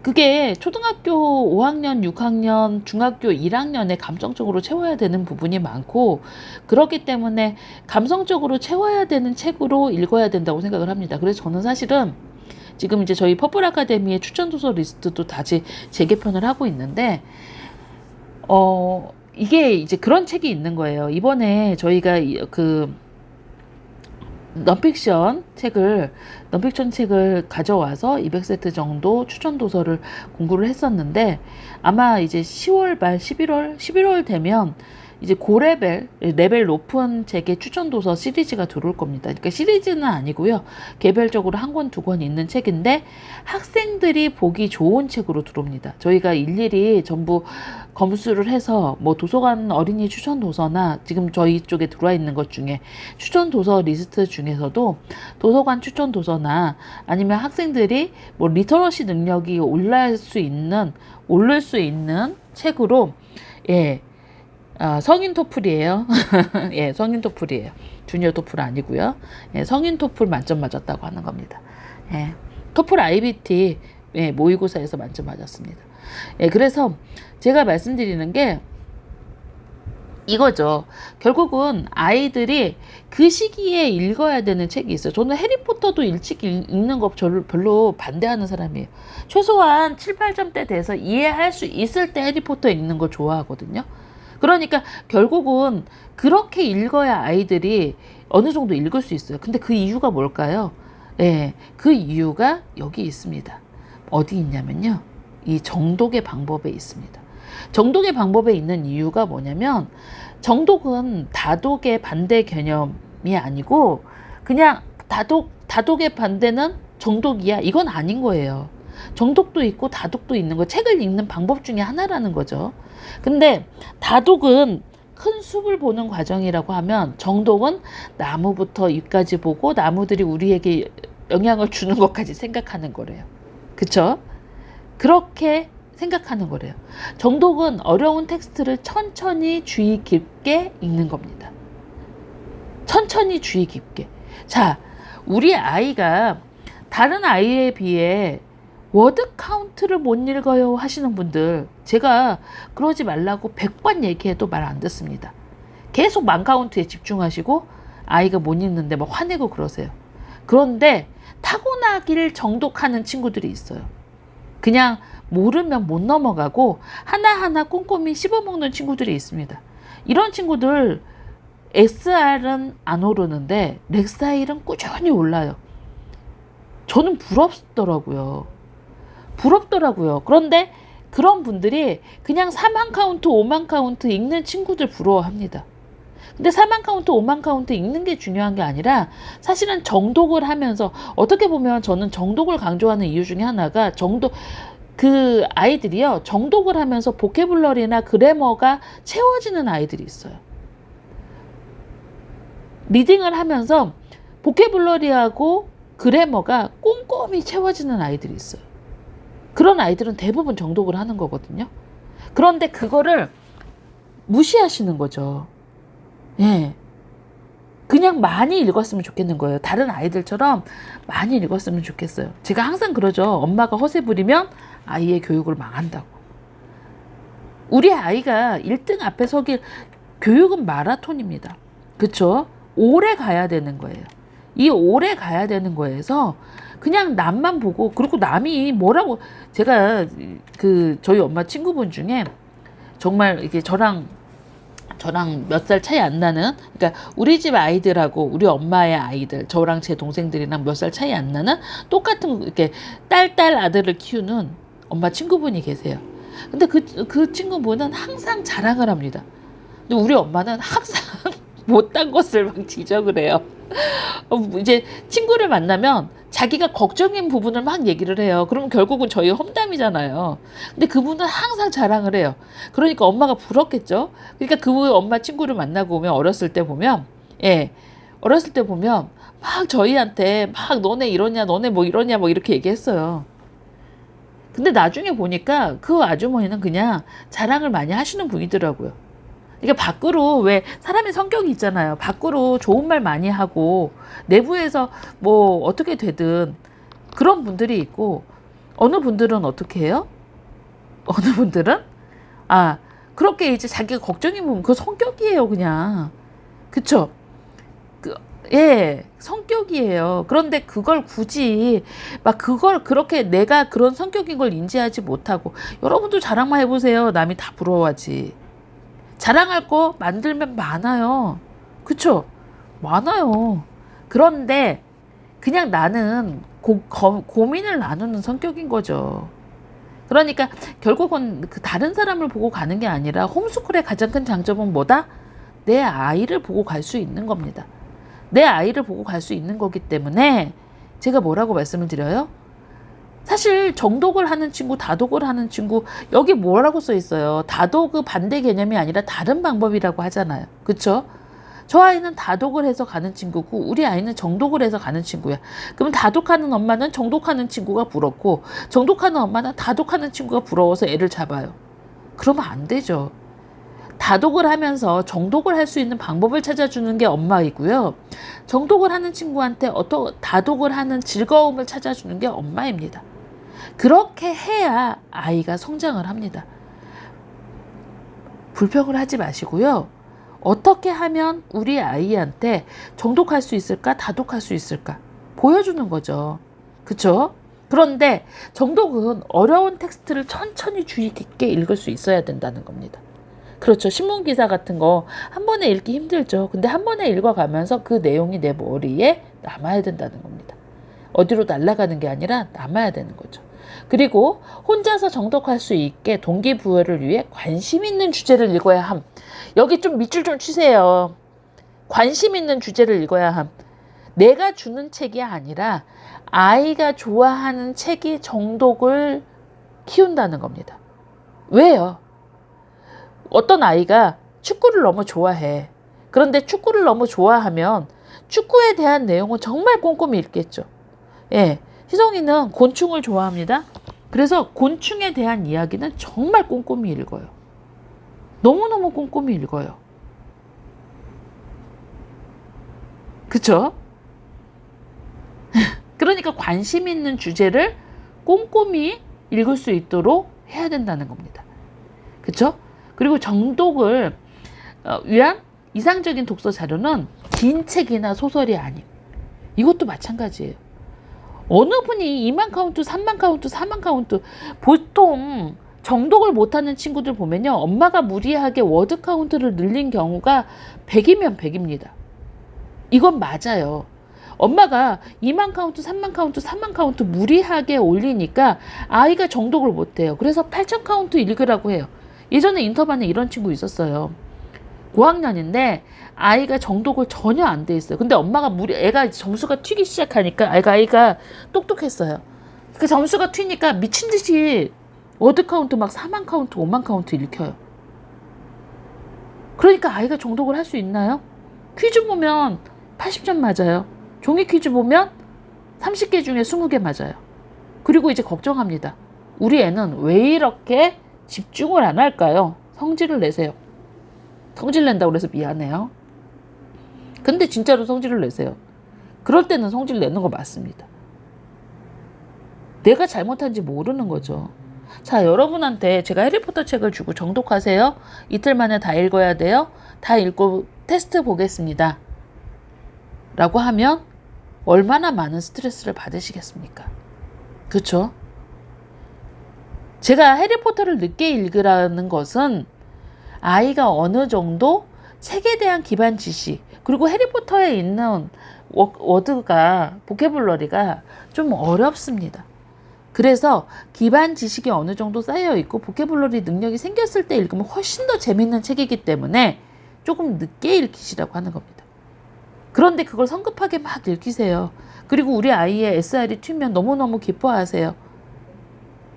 그게 초등학교 5학년, 6학년, 중학교 1학년에 감성적으로 채워야 되는 부분이 많고 그렇기 때문에 감성적으로 채워야 되는 책으로 읽어야 된다고 생각을 합니다. 그래서 저는 사실은 지금 이제 저희 퍼플 아카데미의 추천 도서 리스트도 다시 재개편을 하고 있는데 이게 이제 그런 책이 있는 거예요. 이번에 저희가 넌픽션 책을 가져와서 200세트 정도 추천 도서를 공부를 했었는데 아마 이제 10월 말 11월 되면 이제 레벨 높은 책의 추천 도서 시리즈가 들어올 겁니다. 그러니까 시리즈는 아니고요. 개별적으로 한 권, 두 권 있는 책인데 학생들이 보기 좋은 책으로 들어옵니다. 저희가 일일이 전부 검수를 해서 뭐 도서관 어린이 추천 도서나 지금 저희 쪽에 들어와 있는 것 중에 추천 도서 리스트 중에서도 도서관 추천 도서나 아니면 학생들이 뭐 리터러시 능력이 오를 수 있는 책으로 성인 토플이에요. 예, 성인 토플이에요. 주니어 토플 아니고요. 예, 성인 토플 만점 맞았다고 하는 겁니다. 예, 토플 IBT 모의고사에서 만점 맞았습니다. 예, 그래서 제가 말씀드리는 게 이거죠. 결국은 아이들이 그 시기에 읽어야 되는 책이 있어요. 저는 해리포터도 일찍 읽는 거 별로 반대하는 사람이에요. 최소한 7, 8점대 돼서 이해할 수 있을 때 해리포터 읽는 거 좋아하거든요. 그러니까 결국은 그렇게 읽어야 아이들이 어느 정도 읽을 수 있어요. 근데 그 이유가 뭘까요? 예, 그 이유가 여기 있습니다. 어디 있냐면요. 이 정독의 방법에 있습니다. 정독의 방법에 있는 이유가 뭐냐면 정독은 다독의 반대 개념이 아니고 그냥 다독의 반대는 정독이야. 이건 아닌 거예요. 정독도 있고 다독도 있는 거, 책을 읽는 방법 중에 하나라는 거죠. 근데 다독은 큰 숲을 보는 과정이라고 하면 정독은 나무부터 잎까지 보고 나무들이 우리에게 영향을 주는 것까지 생각하는 거래요. 그쵸? 그렇게 생각하는 거래요. 정독은 어려운 텍스트를 천천히 주의 깊게 읽는 겁니다. 천천히 주의 깊게. 자, 우리 아이가 다른 아이에 비해 워드 카운트를 못 읽어요 하시는 분들, 제가 그러지 말라고 100번 얘기해도 말 안 듣습니다. 계속 만 카운트에 집중하시고 아이가 못 읽는데 막 화내고 그러세요. 그런데 타고나길 정독하는 친구들이 있어요. 그냥 모르면 못 넘어가고 하나하나 꼼꼼히 씹어먹는 친구들이 있습니다. 이런 친구들 SR은 안 오르는데 렉사일은 꾸준히 올라요. 저는 부럽더라고요. 그런데 그런 분들이 그냥 4만 카운트, 5만 카운트 읽는 친구들 부러워합니다. 근데 4만 카운트, 5만 카운트 읽는 게 중요한 게 아니라 사실은 정독을 하면서, 어떻게 보면 저는 정독을 강조하는 이유 중에 하나가 그 아이들이요, 정독을 하면서 보캐블러리나 그래머가 채워지는 아이들이 있어요. 리딩을 하면서 보캐블러리하고 그래머가 꼼꼼히 채워지는 아이들이 있어요. 그런 아이들은 대부분 정독을 하는 거거든요. 그런데 그거를 무시하시는 거죠. 예. 그냥 많이 읽었으면 좋겠는 거예요. 다른 아이들처럼 많이 읽었으면 좋겠어요. 제가 항상 그러죠. 엄마가 허세 부리면 아이의 교육을 망한다고. 우리 아이가 1등 앞에 서길, 교육은 마라톤입니다. 그쵸? 오래 가야 되는 거예요. 이 오래 가야 되는 거에서 그냥 남만 보고, 그리고 남이 뭐라고, 제가 저희 엄마 친구분 중에 정말 이게 저랑 몇 살 차이 안 나는, 그러니까 우리 집 아이들하고 우리 엄마의 아이들, 저랑 제 동생들이랑 몇 살 차이 안 나는 똑같은 이렇게 딸 아들을 키우는 엄마 친구분이 계세요. 근데 그 친구분은 항상 자랑을 합니다. 근데 우리 엄마는 항상 못한 것을 막 지적을 해요. 이제 친구를 만나면 자기가 걱정인 부분을 막 얘기를 해요. 그러면 결국은 저희 험담이잖아요. 근데 그분은 항상 자랑을 해요. 그러니까 엄마가 부럽겠죠. 그러니까 그 엄마 친구를 만나고 오면 어렸을 때 보면 막 저희한테 막 너네 이러냐, 너네 뭐 이러냐, 뭐 이렇게 얘기했어요. 근데 나중에 보니까 그 아주머니는 그냥 자랑을 많이 하시는 분이더라고요. 그러니까 밖으로, 왜 사람의 성격이 있잖아요. 밖으로 좋은 말 많이 하고 내부에서 뭐 어떻게 되든 그런 분들이 있고, 어느 분들은 어떻게 해요? 어느 분들은 그렇게 이제 자기가 걱정이 보면 그 성격이에요, 그냥. 그쵸? 성격이에요. 그런데 그걸 굳이 막 그걸 그렇게 내가 그런 성격인 걸 인지하지 못하고, 여러분도 자랑만 해보세요. 남이 다 부러워하지. 자랑할 거 만들면 많아요. 그쵸? 많아요. 그런데 그냥 나는 고민을 나누는 성격인 거죠. 그러니까 결국은 그 다른 사람을 보고 가는 게 아니라, 홈스쿨의 가장 큰 장점은 뭐다? 내 아이를 보고 갈 수 있는 겁니다. 내 아이를 보고 갈 수 있는 거기 때문에 제가 뭐라고 말씀을 드려요? 사실 정독을 하는 친구, 다독을 하는 친구, 여기 뭐라고 써 있어요? 다독의 반대 개념이 아니라 다른 방법이라고 하잖아요. 그쵸? 저 아이는 다독을 해서 가는 친구고 우리 아이는 정독을 해서 가는 친구야. 그럼 다독하는 엄마는 정독하는 친구가 부럽고, 정독하는 엄마는 다독하는 친구가 부러워서 애를 잡아요. 그러면 안 되죠. 다독을 하면서 정독을 할 수 있는 방법을 찾아주는 게 엄마이고요. 정독을 하는 친구한테 다독을 하는 즐거움을 찾아주는 게 엄마입니다. 그렇게 해야 아이가 성장을 합니다. 불평을 하지 마시고요. 어떻게 하면 우리 아이한테 정독할 수 있을까? 다독할 수 있을까? 보여주는 거죠. 그쵸? 그런데 정독은 어려운 텍스트를 천천히 주의 깊게 읽을 수 있어야 된다는 겁니다. 그렇죠. 신문기사 같은 거 한 번에 읽기 힘들죠. 근데 한 번에 읽어가면서 그 내용이 내 머리에 남아야 된다는 겁니다. 어디로 날아가는 게 아니라 남아야 되는 거죠. 그리고 혼자서 정독할 수 있게 동기부여를 위해 관심 있는 주제를 읽어야 함. 여기 좀 밑줄 좀 치세요. 관심 있는 주제를 읽어야 함. 내가 주는 책이 아니라 아이가 좋아하는 책이 정독을 키운다는 겁니다. 왜요? 어떤 아이가 축구를 너무 좋아해. 그런데 축구를 너무 좋아하면 축구에 대한 내용은 정말 꼼꼼히 읽겠죠. 희성이는 곤충을 좋아합니다. 그래서 곤충에 대한 이야기는 정말 꼼꼼히 읽어요. 너무너무 꼼꼼히 읽어요. 그쵸? 그러니까 관심 있는 주제를 꼼꼼히 읽을 수 있도록 해야 된다는 겁니다. 그쵸? 그리고 정독을 위한 이상적인 독서 자료는 긴 책이나 소설이 아님. 이것도 마찬가지예요. 어느 분이 2만 카운트, 3만 카운트, 4만 카운트, 보통 정독을 못하는 친구들 보면요, 엄마가 무리하게 워드 카운트를 늘린 경우가 100이면 100입니다. 이건 맞아요. 엄마가 2만 카운트, 3만 카운트, 4만 카운트 무리하게 올리니까 아이가 정독을 못해요. 그래서 8천 카운트 읽으라고 해요. 예전에 인터반에 이런 친구 있었어요. 고학년인데 아이가 정독을 전혀 안 돼 있어요. 근데 엄마가 애가 점수가 튀기 시작하니까 아이가 똑똑했어요. 그 점수가 튀니까 미친 듯이 워드 카운트 막 4만 카운트, 5만 카운트 읽혀요. 그러니까 아이가 정독을 할 수 있나요? 퀴즈 보면 80점 맞아요. 종이 퀴즈 보면 30개 중에 20개 맞아요. 그리고 이제 걱정합니다. 우리 애는 왜 이렇게 집중을 안 할까요? 성질을 내세요. 성질 낸다고 그래서 미안해요. 근데 진짜로 성질을 내세요. 그럴 때는 성질 내는 거 맞습니다. 내가 잘못한지 모르는 거죠. 자, 여러분한테 제가 해리포터 책을 주고 정독하세요. 이틀 만에 다 읽어야 돼요. 다 읽고 테스트 보겠습니다. 라고 하면 얼마나 많은 스트레스를 받으시겠습니까? 그렇죠? 제가 해리포터를 늦게 읽으라는 것은 아이가 어느 정도 책에 대한 기반 지식, 그리고 해리포터에 있는 워드가, 보캐블러리가 좀 어렵습니다. 그래서 기반 지식이 어느 정도 쌓여 있고 보캐블러리 능력이 생겼을 때 읽으면 훨씬 더 재밌는 책이기 때문에 조금 늦게 읽히시라고 하는 겁니다. 그런데 그걸 성급하게 막 읽히세요. 그리고 우리 아이의 SR이 튀면 너무너무 기뻐하세요.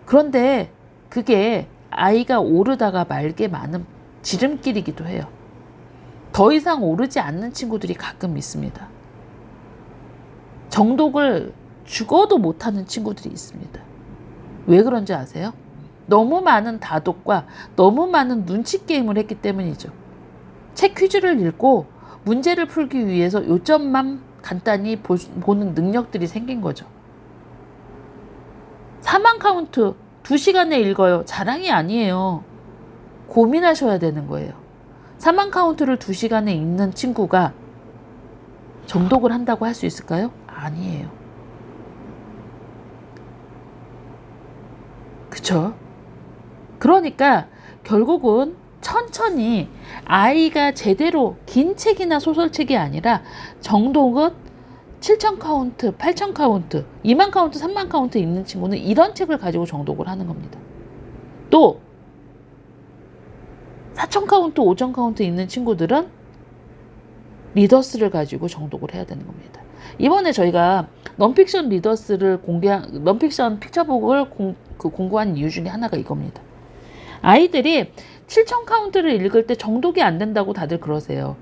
그런데 그게 아이가 오르다가 말게 많은 지름길이기도 해요. 더 이상 오르지 않는 친구들이 가끔 있습니다. 정독을 죽어도 못하는 친구들이 있습니다. 왜 그런지 아세요? 너무 많은 다독과 너무 많은 눈치 게임을 했기 때문이죠. 책 퀴즈를 읽고 문제를 풀기 위해서 요점만 간단히 보는 능력들이 생긴 거죠. 4만 카운트 2시간에 읽어요. 자랑이 아니에요. 고민하셔야 되는 거예요. 4만 카운트를 2시간에 읽는 친구가 정독을 한다고 할 수 있을까요? 아니에요. 그쵸? 그러니까 결국은 천천히 아이가 제대로 긴 책이나 소설책이 아니라 정독은 7천 카운트, 8천 카운트, 2만 카운트, 3만 카운트 읽는 친구는 이런 책을 가지고 정독을 하는 겁니다. 또 4천 카운트, 5천 카운트 읽는 친구들은 리더스를 가지고 정독을 해야 되는 겁니다. 이번에 저희가 넌픽션 리더스를 넌픽션 픽처북을 공부한 이유 중에 하나가 이겁니다. 아이들이 7천 카운트를 읽을 때 정독이 안 된다고 다들 그러세요.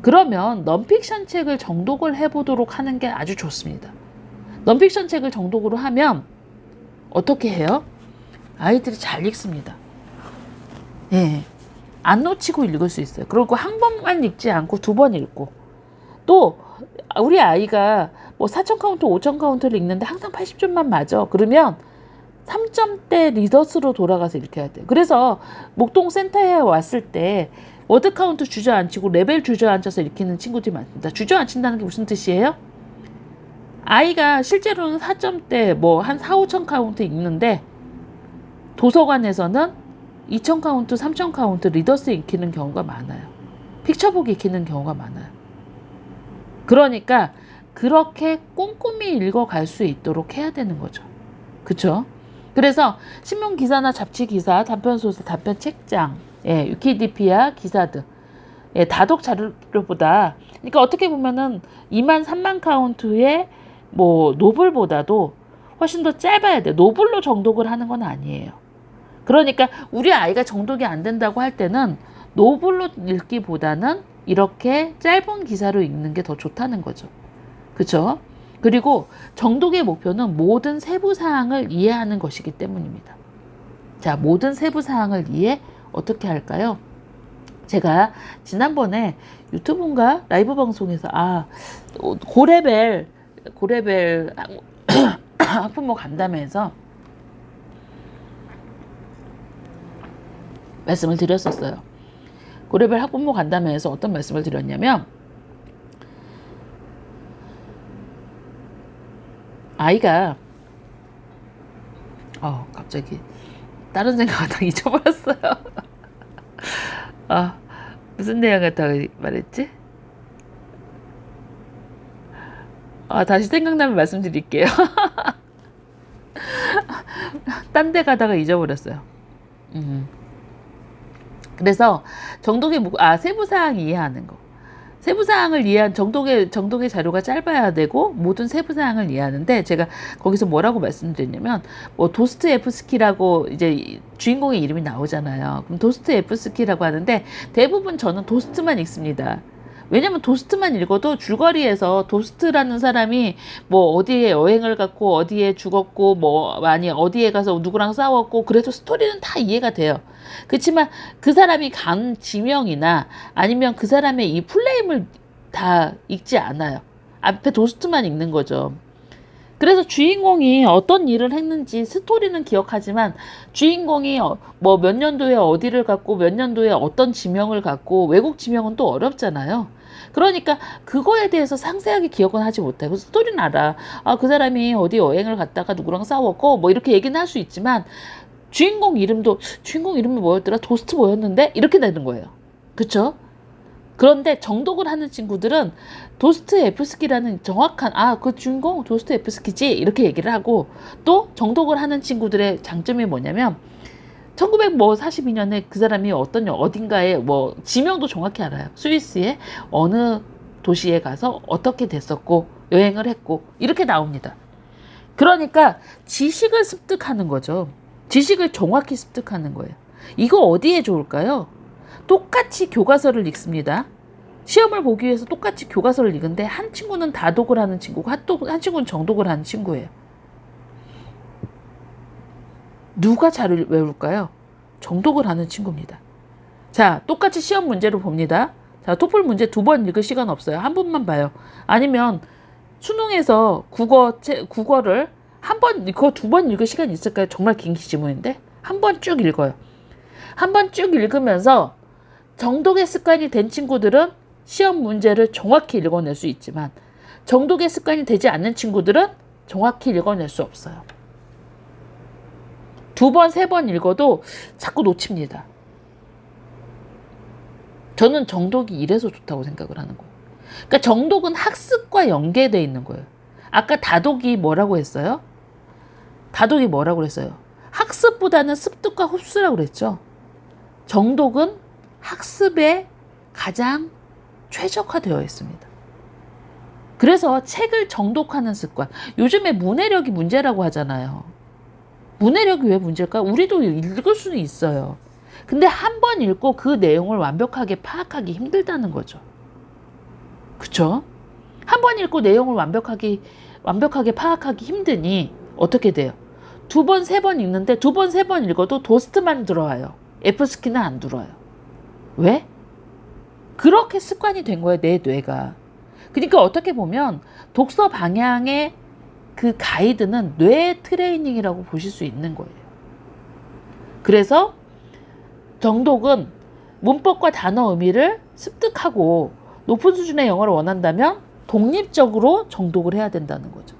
그러면 넌픽션 책을 정독을 해보도록 하는 게 아주 좋습니다. 넌픽션 책을 정독으로 하면 어떻게 해요? 아이들이 잘 읽습니다. 예, 안 놓치고 읽을 수 있어요. 그리고 한 번만 읽지 않고 2번 읽고, 또 우리 아이가 뭐 4천 카운트, 5천 카운트를 읽는데 항상 80점만 맞아. 그러면 3점대 리더스로 돌아가서 읽혀야 돼요. 그래서 목동 센터에 왔을 때 워드 카운트 주저앉히고 레벨 주저앉아서 읽히는 친구들이 많습니다. 주저앉힌다는 게 무슨 뜻이에요? 아이가 실제로는 4점대 뭐 한 4, 5천 카운트 읽는데 도서관에서는 2천 카운트, 3천 카운트 리더스 읽히는 경우가 많아요. 픽처북 읽히는 경우가 많아요. 그러니까 그렇게 꼼꼼히 읽어갈 수 있도록 해야 되는 거죠. 그쵸? 그래서 신문 기사나 잡지 기사, 단편 소설, 단편 책장, 예, 위키디피아 기사 등, 예, 다독 자료보다, 그러니까 어떻게 보면은 2만 3만 카운트의 뭐 노블보다도 훨씬 더 짧아야 돼요. 노블로 정독을 하는 건 아니에요. 그러니까 우리 아이가 정독이 안 된다고 할 때는 노블로 읽기보다는 이렇게 짧은 기사로 읽는 게 더 좋다는 거죠. 그쵸? 그리고 정독의 목표는 모든 세부사항을 이해하는 것이기 때문입니다. 자, 모든 세부사항을 이해 어떻게 할까요? 제가 지난번에 유튜브인가 라이브 방송에서 고레벨 학부모 간담회에서 말씀을 드렸었어요. 고레벨 학부모 간담회에서 어떤 말씀을 드렸냐면, 아이가 갑자기 다른 생각하다가 잊어버렸어요. 무슨 내용 같다고 말했지? 다시 생각나면 말씀드릴게요. 딴 데 가다가 잊어버렸어요. 그래서 정독의 세부사항 이해하는 거. 세부사항을 이해한 정독의 자료가 짧아야 되고 모든 세부사항을 이해하는데, 제가 거기서 뭐라고 말씀드렸냐면, 뭐 도스토옙스키라고 이제 주인공의 이름이 나오잖아요. 그럼 도스토옙스키라고 하는데 대부분 저는 도스트만 읽습니다. 왜냐면 도스트만 읽어도 줄거리에서 도스트라는 사람이 뭐 어디에 여행을 갔고 어디에 죽었고 뭐 많이 어디에 가서 누구랑 싸웠고, 그래도 스토리는 다 이해가 돼요. 그렇지만 그 사람이 간 지명이나 아니면 그 사람의 이 플레임을 다 읽지 않아요. 앞에 도스트만 읽는 거죠. 그래서 주인공이 어떤 일을 했는지 스토리는 기억하지만, 주인공이 뭐 몇 년도에 어디를 갔고 몇 년도에 어떤 지명을 갔고, 외국 지명은 또 어렵잖아요. 그러니까 그거에 대해서 상세하게 기억은 하지 못하고 스토리는 알아. 그 사람이 어디 여행을 갔다가 누구랑 싸웠고 뭐 이렇게 얘기는 할 수 있지만, 주인공 이름이 뭐였더라? 도스트 뭐였는데? 이렇게 되는 거예요. 그쵸? 그런데 정독을 하는 친구들은 도스토옙스키라는 정확한 그 주인공 도스토옙스키지 이렇게 얘기를 하고, 또 정독을 하는 친구들의 장점이 뭐냐면 1942년에 그 사람이 어딘가에 뭐 지명도 정확히 알아요. 스위스의 어느 도시에 가서 어떻게 됐었고 여행을 했고 이렇게 나옵니다. 그러니까 지식을 습득하는 거죠. 지식을 정확히 습득하는 거예요. 이거 어디에 좋을까요? 똑같이 교과서를 읽습니다. 시험을 보기 위해서 똑같이 교과서를 읽는데 한 친구는 다독을 하는 친구고 한 친구는 정독을 하는 친구예요. 누가 잘 외울까요? 정독을 하는 친구입니다. 자, 똑같이 시험 문제로 봅니다. 자, 토플 문제 2번 읽을 시간 없어요. 한 번만 봐요. 아니면 수능에서 국어를 그거 2번 읽을 시간 있을까요? 정말 긴 지문인데 한 번 쭉 읽어요. 한 번 쭉 읽으면서 정독의 습관이 된 친구들은 시험 문제를 정확히 읽어낼 수 있지만, 정독의 습관이 되지 않는 친구들은 정확히 읽어낼 수 없어요. 2번, 3번 읽어도 자꾸 놓칩니다. 저는 정독이 이래서 좋다고 생각을 하는 거예요. 그러니까 정독은 학습과 연계되어 있는 거예요. 아까 다독이 뭐라고 했어요? 학습보다는 습득과 흡수라고 그랬죠. 정독은 학습에 가장 최적화되어 있습니다. 그래서 책을 정독하는 습관. 요즘에 문해력이 문제라고 하잖아요. 문해력이 왜 문제일까? 우리도 읽을 수는 있어요. 근데 한 번 읽고 그 내용을 완벽하게 파악하기 힘들다는 거죠. 그쵸? 한 번 읽고 내용을 완벽하게 파악하기 힘드니 어떻게 돼요? 2번, 3번 읽는데 2번, 3번 읽어도 도스트만 들어와요. F스키는 안 들어와요. 왜? 그렇게 습관이 된 거예요, 내 뇌가. 그러니까 어떻게 보면 독서 방향의 그 가이드는 뇌 트레이닝이라고 보실 수 있는 거예요. 그래서 정독은 문법과 단어 의미를 습득하고 높은 수준의 영어를 원한다면 독립적으로 정독을 해야 된다는 거죠.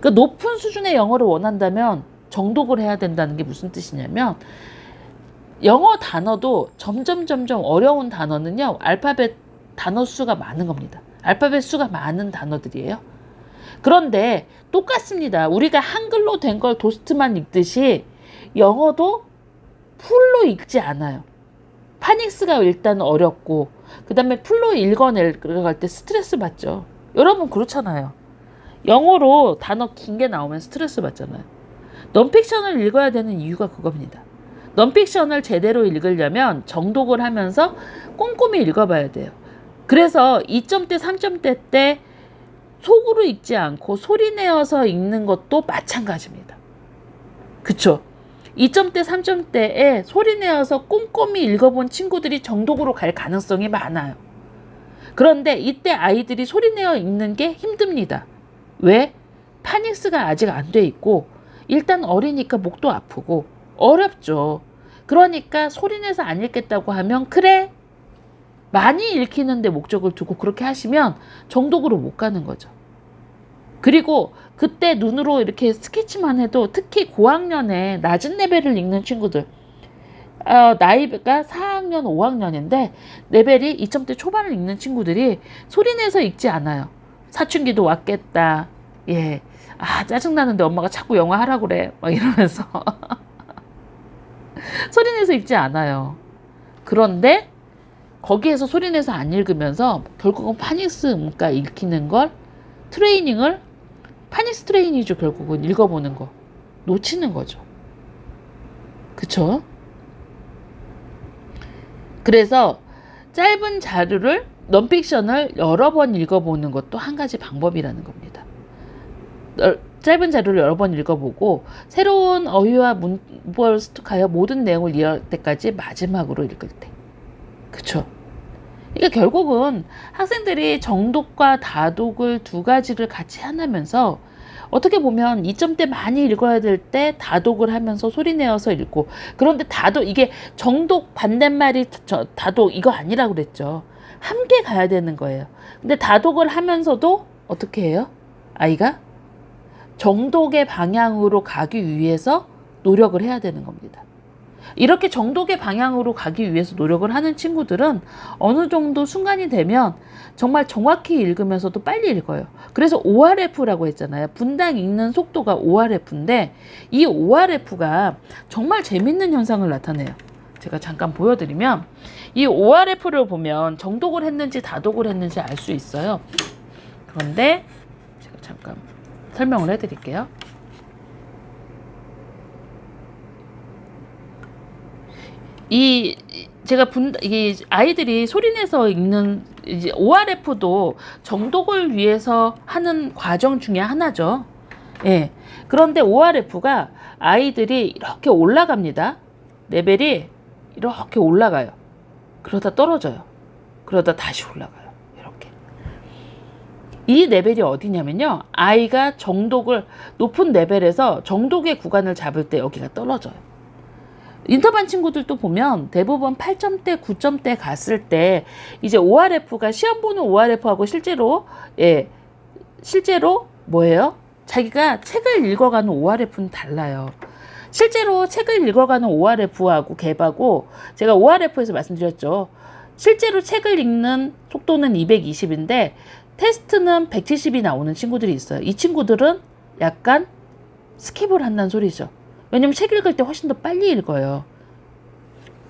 그러니까 높은 수준의 영어를 원한다면 정독을 해야 된다는 게 무슨 뜻이냐면, 영어 단어도 점점 어려운 단어는요, 알파벳 단어 수가 많은 겁니다. 알파벳 수가 많은 단어들이에요. 그런데 똑같습니다. 우리가 한글로 된 걸 도스트만 읽듯이 영어도 풀로 읽지 않아요. 파닉스가 일단 어렵고, 그 다음에 풀로 읽어내갈 때 스트레스 받죠. 여러분 그렇잖아요. 영어로 단어 긴 게 나오면 스트레스 받잖아요. 넌픽션을 읽어야 되는 이유가 그겁니다. 넌픽션을 제대로 읽으려면 정독을 하면서 꼼꼼히 읽어봐야 돼요. 그래서 2점대, 3점대 때 속으로 읽지 않고 소리 내어서 읽는 것도 마찬가지입니다. 그쵸? 2점대, 3점대에 소리 내어서 꼼꼼히 읽어본 친구들이 정독으로 갈 가능성이 많아요. 그런데 이때 아이들이 소리 내어 읽는 게 힘듭니다. 왜? 파닉스가 아직 안 돼 있고, 일단 어리니까 목도 아프고 어렵죠. 그러니까 소리내서 안 읽겠다고 하면 그래 많이 읽히는데 목적을 두고 그렇게 하시면 정독으로 못 가는 거죠. 그리고 그때 눈으로 이렇게 스케치만 해도 특히 고학년에 낮은 레벨을 읽는 친구들 나이가 4학년, 5학년인데 레벨이 2점대 초반을 읽는 친구들이 소리내서 읽지 않아요. 사춘기도 왔겠다. 예. 아, 짜증나는데 엄마가 자꾸 영어 하라고 그래. 막 이러면서 소리내서 읽지 않아요. 그런데 거기에서 소리내서 안 읽으면서 결국은 파닉스 문과 읽히는 걸 트레이닝을 파닉스 트레이닝이죠. 결국은 읽어보는 거 놓치는 거죠. 그쵸? 그래서 짧은 자료를 넌픽션을 여러 번 읽어보는 것도 한 가지 방법이라는 겁니다. 짧은 자료를 여러 번 읽어보고 새로운 어휘와 문법을 습득하여 모든 내용을 이해할 때까지 마지막으로 읽을 때. 그쵸? 그러니까 결국은 학생들이 정독과 다독을 두 가지를 같이 하면서 어떻게 보면 2점대 많이 읽어야 될 때 다독을 하면서 소리내어서 읽고 그런데 다독 이게 정독 반대말이 다독 이거 아니라고 그랬죠. 함께 가야 되는 거예요. 근데 다독을 하면서도 어떻게 해요? 아이가 정독의 방향으로 가기 위해서 노력을 해야 되는 겁니다. 이렇게 정독의 방향으로 가기 위해서 노력을 하는 친구들은 어느 정도 순간이 되면 정말 정확히 읽으면서도 빨리 읽어요. 그래서 ORF라고 했잖아요. 분당 읽는 속도가 ORF인데 이 ORF가 정말 재밌는 현상을 나타내요. 제가 잠깐 보여드리면 이 ORF를 보면 정독을 했는지 다독을 했는지 알 수 있어요. 그런데 제가 잠깐 설명을 해드릴게요. 이 아이들이 소리내서 읽는 이제 ORF도 정독을 위해서 하는 과정 중에 하나죠. 예. 그런데 ORF가 아이들이 이렇게 올라갑니다. 레벨이 이렇게 올라가요. 그러다 떨어져요. 그러다 다시 올라가요. 이렇게. 이 레벨이 어디냐면요. 아이가 정독을 높은 레벨에서 정독의 구간을 잡을 때 여기가 떨어져요. 인터반 친구들도 보면 대부분 8점대, 9점대 갔을 때 이제 ORF가 시험 보는 ORF하고 실제로 뭐예요? 자기가 책을 읽어가는 ORF는 달라요. 실제로 책을 읽어가는 ORF하고 갭하고 제가 ORF에서 말씀드렸죠. 실제로 책을 읽는 속도는 220인데 테스트는 170이 나오는 친구들이 있어요. 이 친구들은 약간 스킵을 한다는 소리죠. 왜냐면 책 읽을 때 훨씬 더 빨리 읽어요.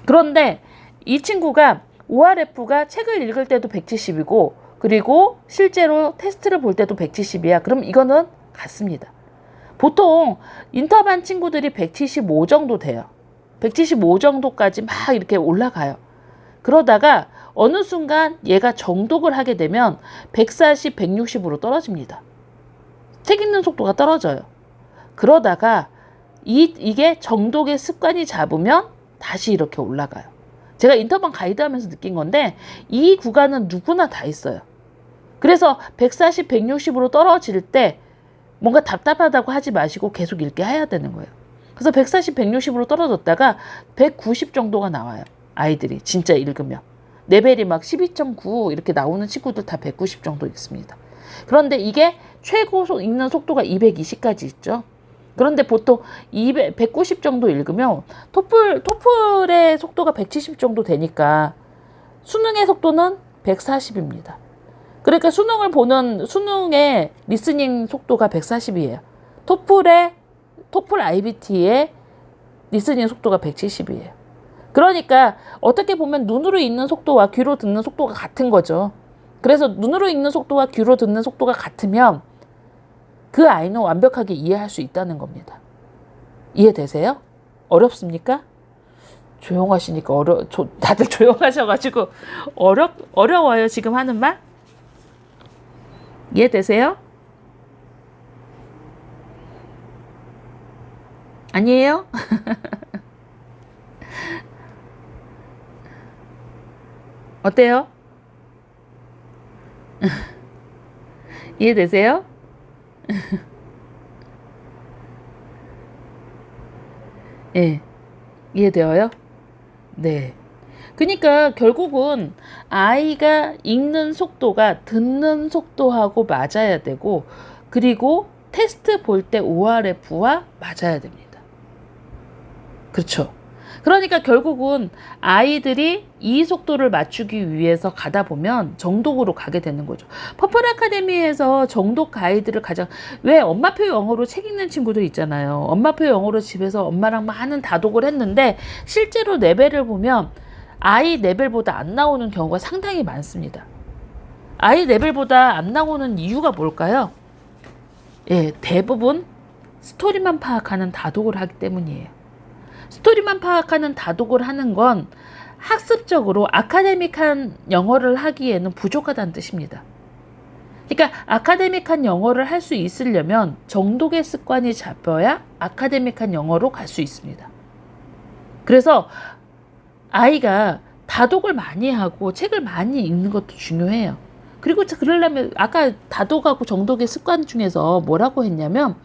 그런데 이 친구가 ORF가 책을 읽을 때도 170이고 그리고 실제로 테스트를 볼 때도 170이야. 그럼 이거는 같습니다. 보통 인터반 친구들이 175 정도 돼요. 175 정도까지 막 이렇게 올라가요. 그러다가 어느 순간 얘가 정독을 하게 되면 140, 160으로 떨어집니다. 책 읽는 속도가 떨어져요. 그러다가 이게 정독의 습관이 잡으면 다시 이렇게 올라가요. 제가 인터반 가이드 하면서 느낀 건데 이 구간은 누구나 다 있어요. 그래서 140, 160으로 떨어질 때 뭔가 답답하다고 하지 마시고 계속 읽게 해야 되는 거예요. 그래서 140, 160으로 떨어졌다가 190 정도가 나와요. 아이들이 진짜 읽으면. 레벨이 막 12.9 이렇게 나오는 친구들 다 190 정도 읽습니다. 그런데 이게 최고 읽는 속도가 220까지 있죠. 그런데 보통 190 정도 읽으면 토플의 속도가 170 정도 되니까 수능의 속도는 140입니다. 그러니까 수능의 리스닝 속도가 140이에요. 토플 IBT의 리스닝 속도가 170이에요. 그러니까 어떻게 보면 눈으로 읽는 속도와 귀로 듣는 속도가 같은 거죠. 그래서 눈으로 읽는 속도와 귀로 듣는 속도가 같으면 그 아이는 완벽하게 이해할 수 있다는 겁니다. 이해되세요? 어렵습니까? 조용하시니까 다들 조용하셔가지고 어려워요 지금 하는 말? 이해되세요? 아니에요? 어때요? 이해되세요? 예, 이해되어요? 네. 그러니까 결국은 아이가 읽는 속도가 듣는 속도하고 맞아야 되고, 그리고 테스트 볼 때 ORF와 맞아야 됩니다. 그렇죠. 그러니까 결국은 아이들이 이 속도를 맞추기 위해서 가다 보면 정독으로 가게 되는 거죠. 퍼플 아카데미에서 정독 가이드를 왜 엄마표 영어로 책 읽는 친구들 있잖아요. 엄마표 영어로 집에서 엄마랑 많은 다독을 했는데 실제로 레벨을 보면 아이 레벨보다 안 나오는 경우가 상당히 많습니다. 아이 레벨보다 안 나오는 이유가 뭘까요? 예, 대부분 스토리만 파악하는 다독을 하기 때문이에요. 스토리만 파악하는 다독을 하는 건 학습적으로 아카데믹한 영어를 하기에는 부족하다는 뜻입니다. 그러니까 아카데믹한 영어를 할 수 있으려면 정독의 습관이 잡혀야 아카데믹한 영어로 갈 수 있습니다. 그래서 아이가 다독을 많이 하고 책을 많이 읽는 것도 중요해요. 그리고 그러려면 아까 다독하고 정독의 습관 중에서 뭐라고 했냐면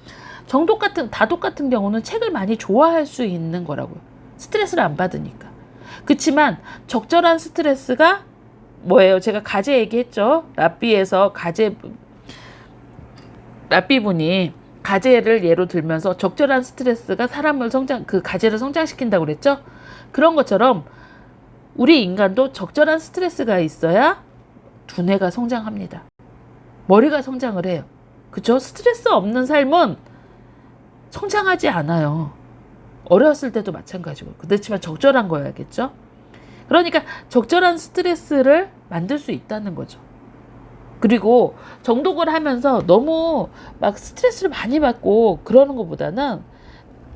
다독 같은 경우는 책을 많이 좋아할 수 있는 거라고요. 스트레스를 안 받으니까. 그렇지만 적절한 스트레스가 뭐예요? 제가 가제 얘기했죠. 랍비분이 가제를 예로 들면서 적절한 스트레스가 사람을 가제를 성장시킨다고 그랬죠. 그런 것처럼 우리 인간도 적절한 스트레스가 있어야 두뇌가 성장합니다. 머리가 성장을 해요. 그죠? 스트레스 없는 삶은 성장하지 않아요. 어렸을 때도 마찬가지고. 그렇지만 적절한 거야겠죠? 그러니까 적절한 스트레스를 만들 수 있다는 거죠. 그리고 정독을 하면서 너무 막 스트레스를 많이 받고 그러는 것보다는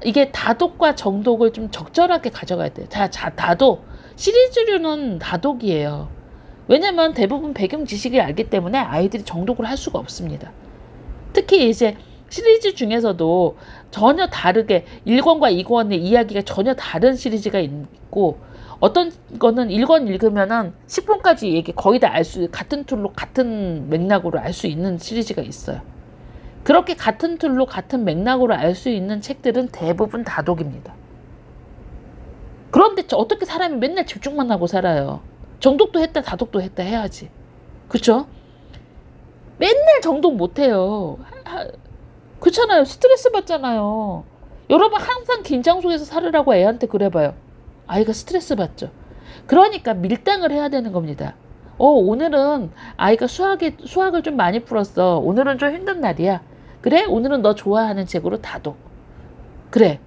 이게 다독과 정독을 좀 적절하게 가져가야 돼요. 다독. 시리즈류는 다독이에요. 왜냐면 대부분 배경 지식을 알기 때문에 아이들이 정독을 할 수가 없습니다. 특히 이제 시리즈 중에서도 전혀 다르게 1권과 2권의 이야기가 전혀 다른 시리즈가 있고, 어떤 거는 1권 읽으면은 10권까지 얘기 거의 다 같은 툴로 같은 맥락으로 알 수 있는 시리즈가 있어요. 그렇게 같은 툴로 같은 맥락으로 알 수 있는 책들은 대부분 다독입니다. 그런데 어떻게 사람이 맨날 집중만 하고 살아요? 정독도 했다 다독도 했다 해야지. 그쵸? 맨날 정독 못해요. 그렇잖아요. 스트레스 받잖아요. 여러분 항상 긴장 속에서 살으라고 애한테 그래봐요. 아이가 스트레스 받죠. 그러니까 밀당을 해야 되는 겁니다. 오늘은 아이가 수학을 좀 많이 풀었어. 오늘은 좀 힘든 날이야. 그래? 오늘은 너 좋아하는 책으로 다독. 그래.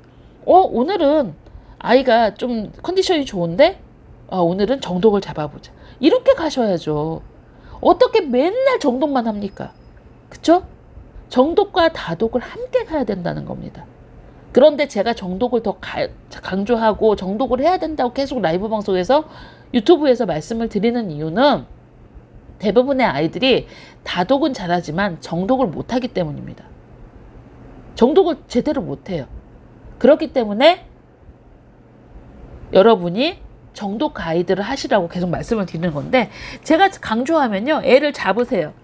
오늘은 아이가 좀 컨디션이 좋은데 오늘은 정독을 잡아보자. 이렇게 가셔야죠. 어떻게 맨날 정독만 합니까? 그쵸? 정독과 다독을 함께 가야 된다는 겁니다. 그런데 제가 정독을 더 강조하고 정독을 해야 된다고 계속 라이브 방송에서 유튜브에서 말씀을 드리는 이유는 대부분의 아이들이 다독은 잘하지만 정독을 못하기 때문입니다. 정독을 제대로 못해요. 그렇기 때문에 여러분이 정독 가이드를 하시라고 계속 말씀을 드리는 건데, 제가 강조하면요, 애를 잡으세요.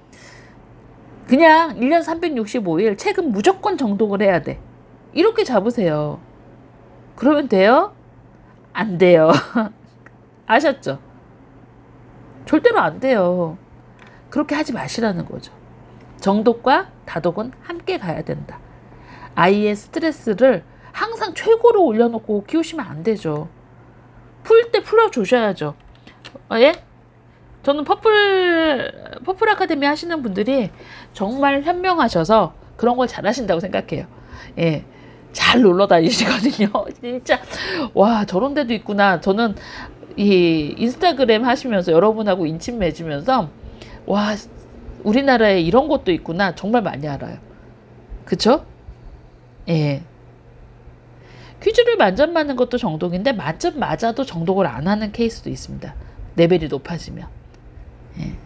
그냥 1년 365일 책은 무조건 정독을 해야 돼. 이렇게 잡으세요. 그러면 돼요? 안 돼요. 아셨죠? 절대로 안 돼요. 그렇게 하지 마시라는 거죠. 정독과 다독은 함께 가야 된다. 아이의 스트레스를 항상 최고로 올려놓고 키우시면 안 되죠. 풀 때 풀어주셔야죠. 예? 저는 퍼플 아카데미 하시는 분들이 정말 현명하셔서 그런 걸 잘하신다고 생각해요. 예. 잘 놀러 다니시거든요. 진짜 와, 저런 데도 있구나. 저는 이 인스타그램 하시면서 여러분하고 인친 맺으면서 와, 우리나라에 이런 곳도 있구나 정말 많이 알아요. 그쵸? 예. 퀴즈를 만점 맞는 것도 정독인데 만점 맞아도 정독을 안 하는 케이스도 있습니다. 레벨이 높아지면. 예.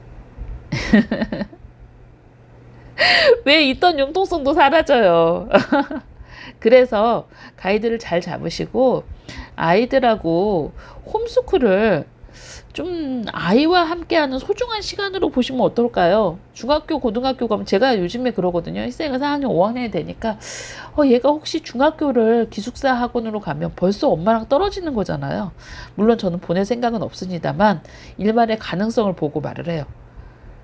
왜 있던 융통성도 사라져요. 그래서 가이드를 잘 잡으시고 아이들하고 홈스쿨을 좀 아이와 함께하는 소중한 시간으로 보시면 어떨까요? 중학교, 고등학교 가면 제가 요즘에 그러거든요. 희생이가 4학년, 5학년이 되니까 얘가 혹시 중학교를 기숙사 학원으로 가면 벌써 엄마랑 떨어지는 거잖아요. 물론 저는 보낼 생각은 없습니다만 일말의 가능성을 보고 말을 해요.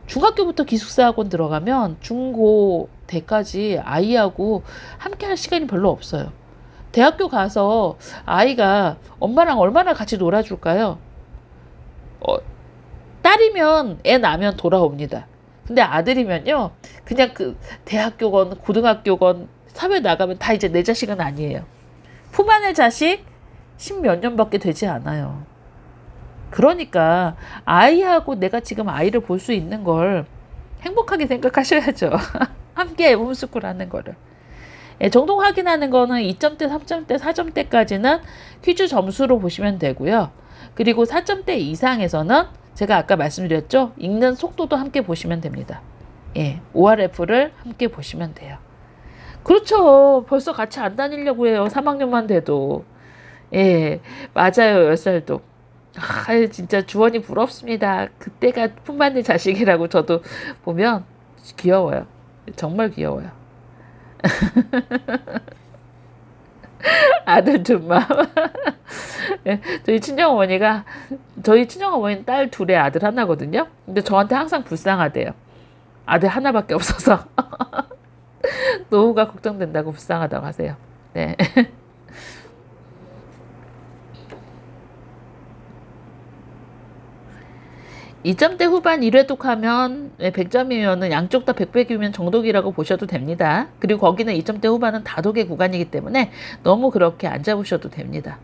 중학교부터 기숙사 학원 들어가면 중고 대까지 아이하고 함께할 시간이 별로 없어요. 대학교 가서 아이가 엄마랑 얼마나 같이 놀아줄까요? 딸이면 애 낳으면 돌아옵니다. 근데 아들이면요, 그냥 그 대학교건 고등학교건 사회 나가면 다 이제 내 자식은 아니에요. 품 안의 자식 10몇 년밖에 되지 않아요. 그러니까 아이하고 내가 지금 아이를 볼 수 있는 걸 행복하게 생각하셔야죠. 함께 홈스쿨 하는 거를. 정동 확인하는 거는 2점대, 3점대, 4점대까지는 퀴즈 점수로 보시면 되고요. 그리고 4점대 이상에서는 제가 아까 말씀드렸죠. 읽는 속도도 함께 보시면 됩니다. ORF를 함께 보시면 돼요. 그렇죠. 벌써 같이 안 다니려고 해요. 3학년만 돼도. 맞아요. 10살도. 진짜 주원이 부럽습니다. 그때가 품만의 자식이라고 저도 보면 귀여워요. 정말 귀여워요. 아들 둔맘. 저희 친정어머니는 딸 둘에 아들 하나거든요. 근데 저한테 항상 불쌍하대요. 아들 하나밖에 없어서. 노후가 걱정된다고 불쌍하다고 하세요. 네. 2점대 후반 1회독 하면 100점이면 양쪽 다 100백이면 정독이라고 보셔도 됩니다. 그리고 거기는 2점대 후반은 다독의 구간이기 때문에 너무 그렇게 안 잡으셔도 됩니다.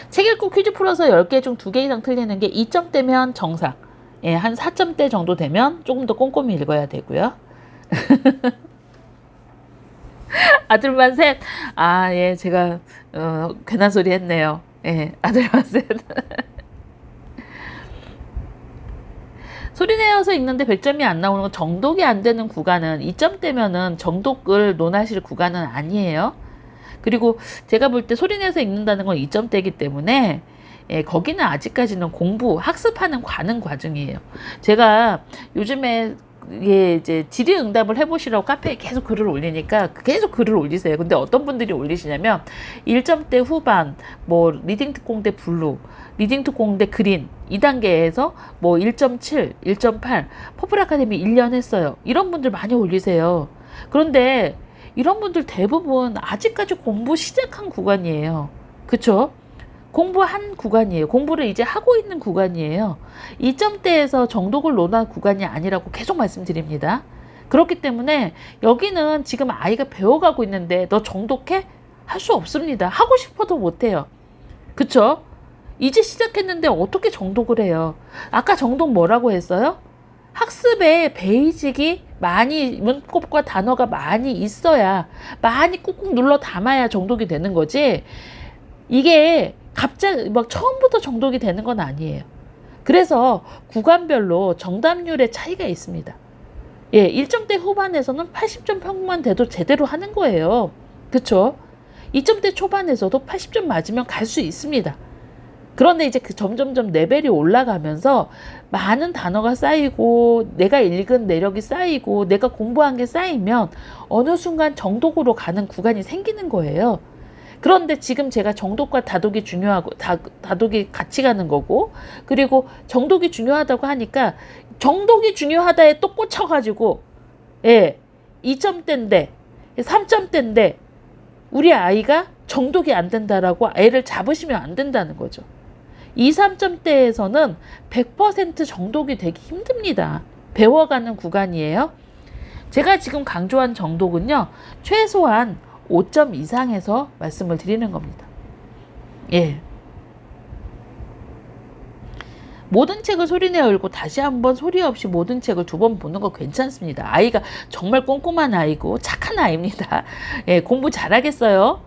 책 읽고 퀴즈 풀어서 10개 중 2개 이상 틀리는 게 2점대면 정상. 한 4점대 정도 되면 조금 더 꼼꼼히 읽어야 되고요. 아들만 셋. 제가 괜한 소리 했네요. 아들만 셋. 소리내어서 읽는데 100점이 안 나오는 건 정독이 안 되는 구간은 2점대면은 정독을 논하실 구간은 아니에요. 그리고 제가 볼 때 소리내서 읽는다는 건 2점대이기 때문에 거기는 아직까지는 공부, 학습하는 과는 과정이에요. 제가 요즘에 이제 질의응답을 해보시라고 카페에 계속 글을 올리니까 계속 글을 올리세요. 근데 어떤 분들이 올리시냐면 1점대 후반, 뭐 리딩 특공대 블루, 리딩 특공대 그린 2단계에서 뭐 1.7, 1.8 퍼플 아카데미 1년 했어요. 이런 분들 많이 올리세요. 그런데 이런 분들 대부분 아직까지 공부 시작한 구간이에요. 그쵸? 공부한 구간이에요. 공부를 이제 하고 있는 구간이에요. 2점대에서 정독을 논한 구간이 아니라고 계속 말씀드립니다. 그렇기 때문에 여기는 지금 아이가 배워가고 있는데 너 정독해? 할 수 없습니다. 하고 싶어도 못해요. 그쵸? 이제 시작했는데 어떻게 정독을 해요? 아까 정독 뭐라고 했어요? 학습에 베이직이 많이 문법과 단어가 많이 있어야 많이 꾹꾹 눌러 담아야 정독이 되는 거지. 이게 갑자기 막 처음부터 정독이 되는 건 아니에요. 그래서 구간별로 정답률의 차이가 있습니다. 1점대 후반에서는 80점 평균만 돼도 제대로 하는 거예요. 그쵸? 2점대 초반에서도 80점 맞으면 갈 수 있습니다. 그런데 이제 그 점점점 레벨이 올라가면서 많은 단어가 쌓이고 내가 읽은 내력이 쌓이고 내가 공부한 게 쌓이면 어느 순간 정독으로 가는 구간이 생기는 거예요. 그런데 지금 제가 정독과 다독이 중요하고 다독이 같이 가는 거고, 그리고 정독이 중요하다고 하니까 정독이 중요하다에 또 꽂혀가지고 2점대인데 3점대인데 우리 아이가 정독이 안 된다라고 애를 잡으시면 안 된다는 거죠. 2, 3점대에서는 100% 정독이 되기 힘듭니다. 배워가는 구간이에요. 제가 지금 강조한 정독은요, 최소한 5점 이상에서 말씀을 드리는 겁니다. 모든 책을 소리내어 읽고 다시 한번 소리 없이 모든 책을 2번 보는 거 괜찮습니다. 아이가 정말 꼼꼼한 아이고 착한 아이입니다. 공부 잘하겠어요.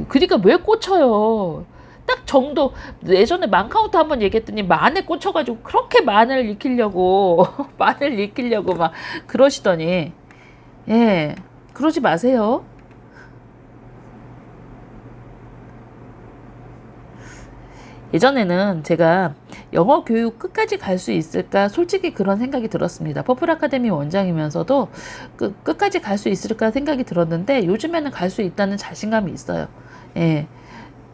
그러니까 왜 꽂혀요? 딱 정도. 예전에 만카운트 한번 얘기했더니 만에 꽂혀가지고 그렇게 만을 익히려고 만을 익히려고 막 그러시더니 그러지 마세요. 예전에는 제가 영어 교육 끝까지 갈 수 있을까 솔직히 그런 생각이 들었습니다. 퍼플 아카데미 원장이면서도 끝까지 갈 수 있을까 생각이 들었는데 요즘에는 갈 수 있다는 자신감이 있어요. 예.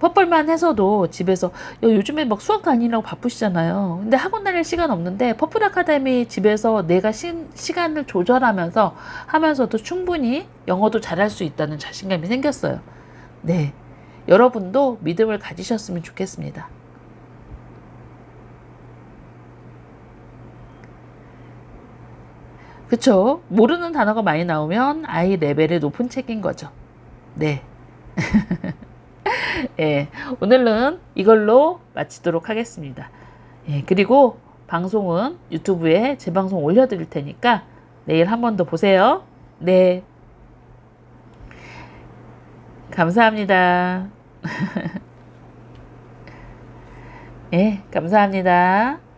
퍼플만 해서도 집에서 요즘에 막 수학 다니느라고 바쁘시잖아요. 근데 학원 다닐 시간 없는데 퍼플 아카데미 집에서 내가 시간을 조절하면서 하면서도 충분히 영어도 잘할 수 있다는 자신감이 생겼어요. 네. 여러분도 믿음을 가지셨으면 좋겠습니다. 그쵸? 모르는 단어가 많이 나오면 아이 레벨이 높은 책인 거죠. 네. 예, 오늘은 이걸로 마치도록 하겠습니다. 예, 그리고 방송은 유튜브에 재방송 올려드릴 테니까 내일 한 번 더 보세요. 네, 감사합니다. 예, 감사합니다.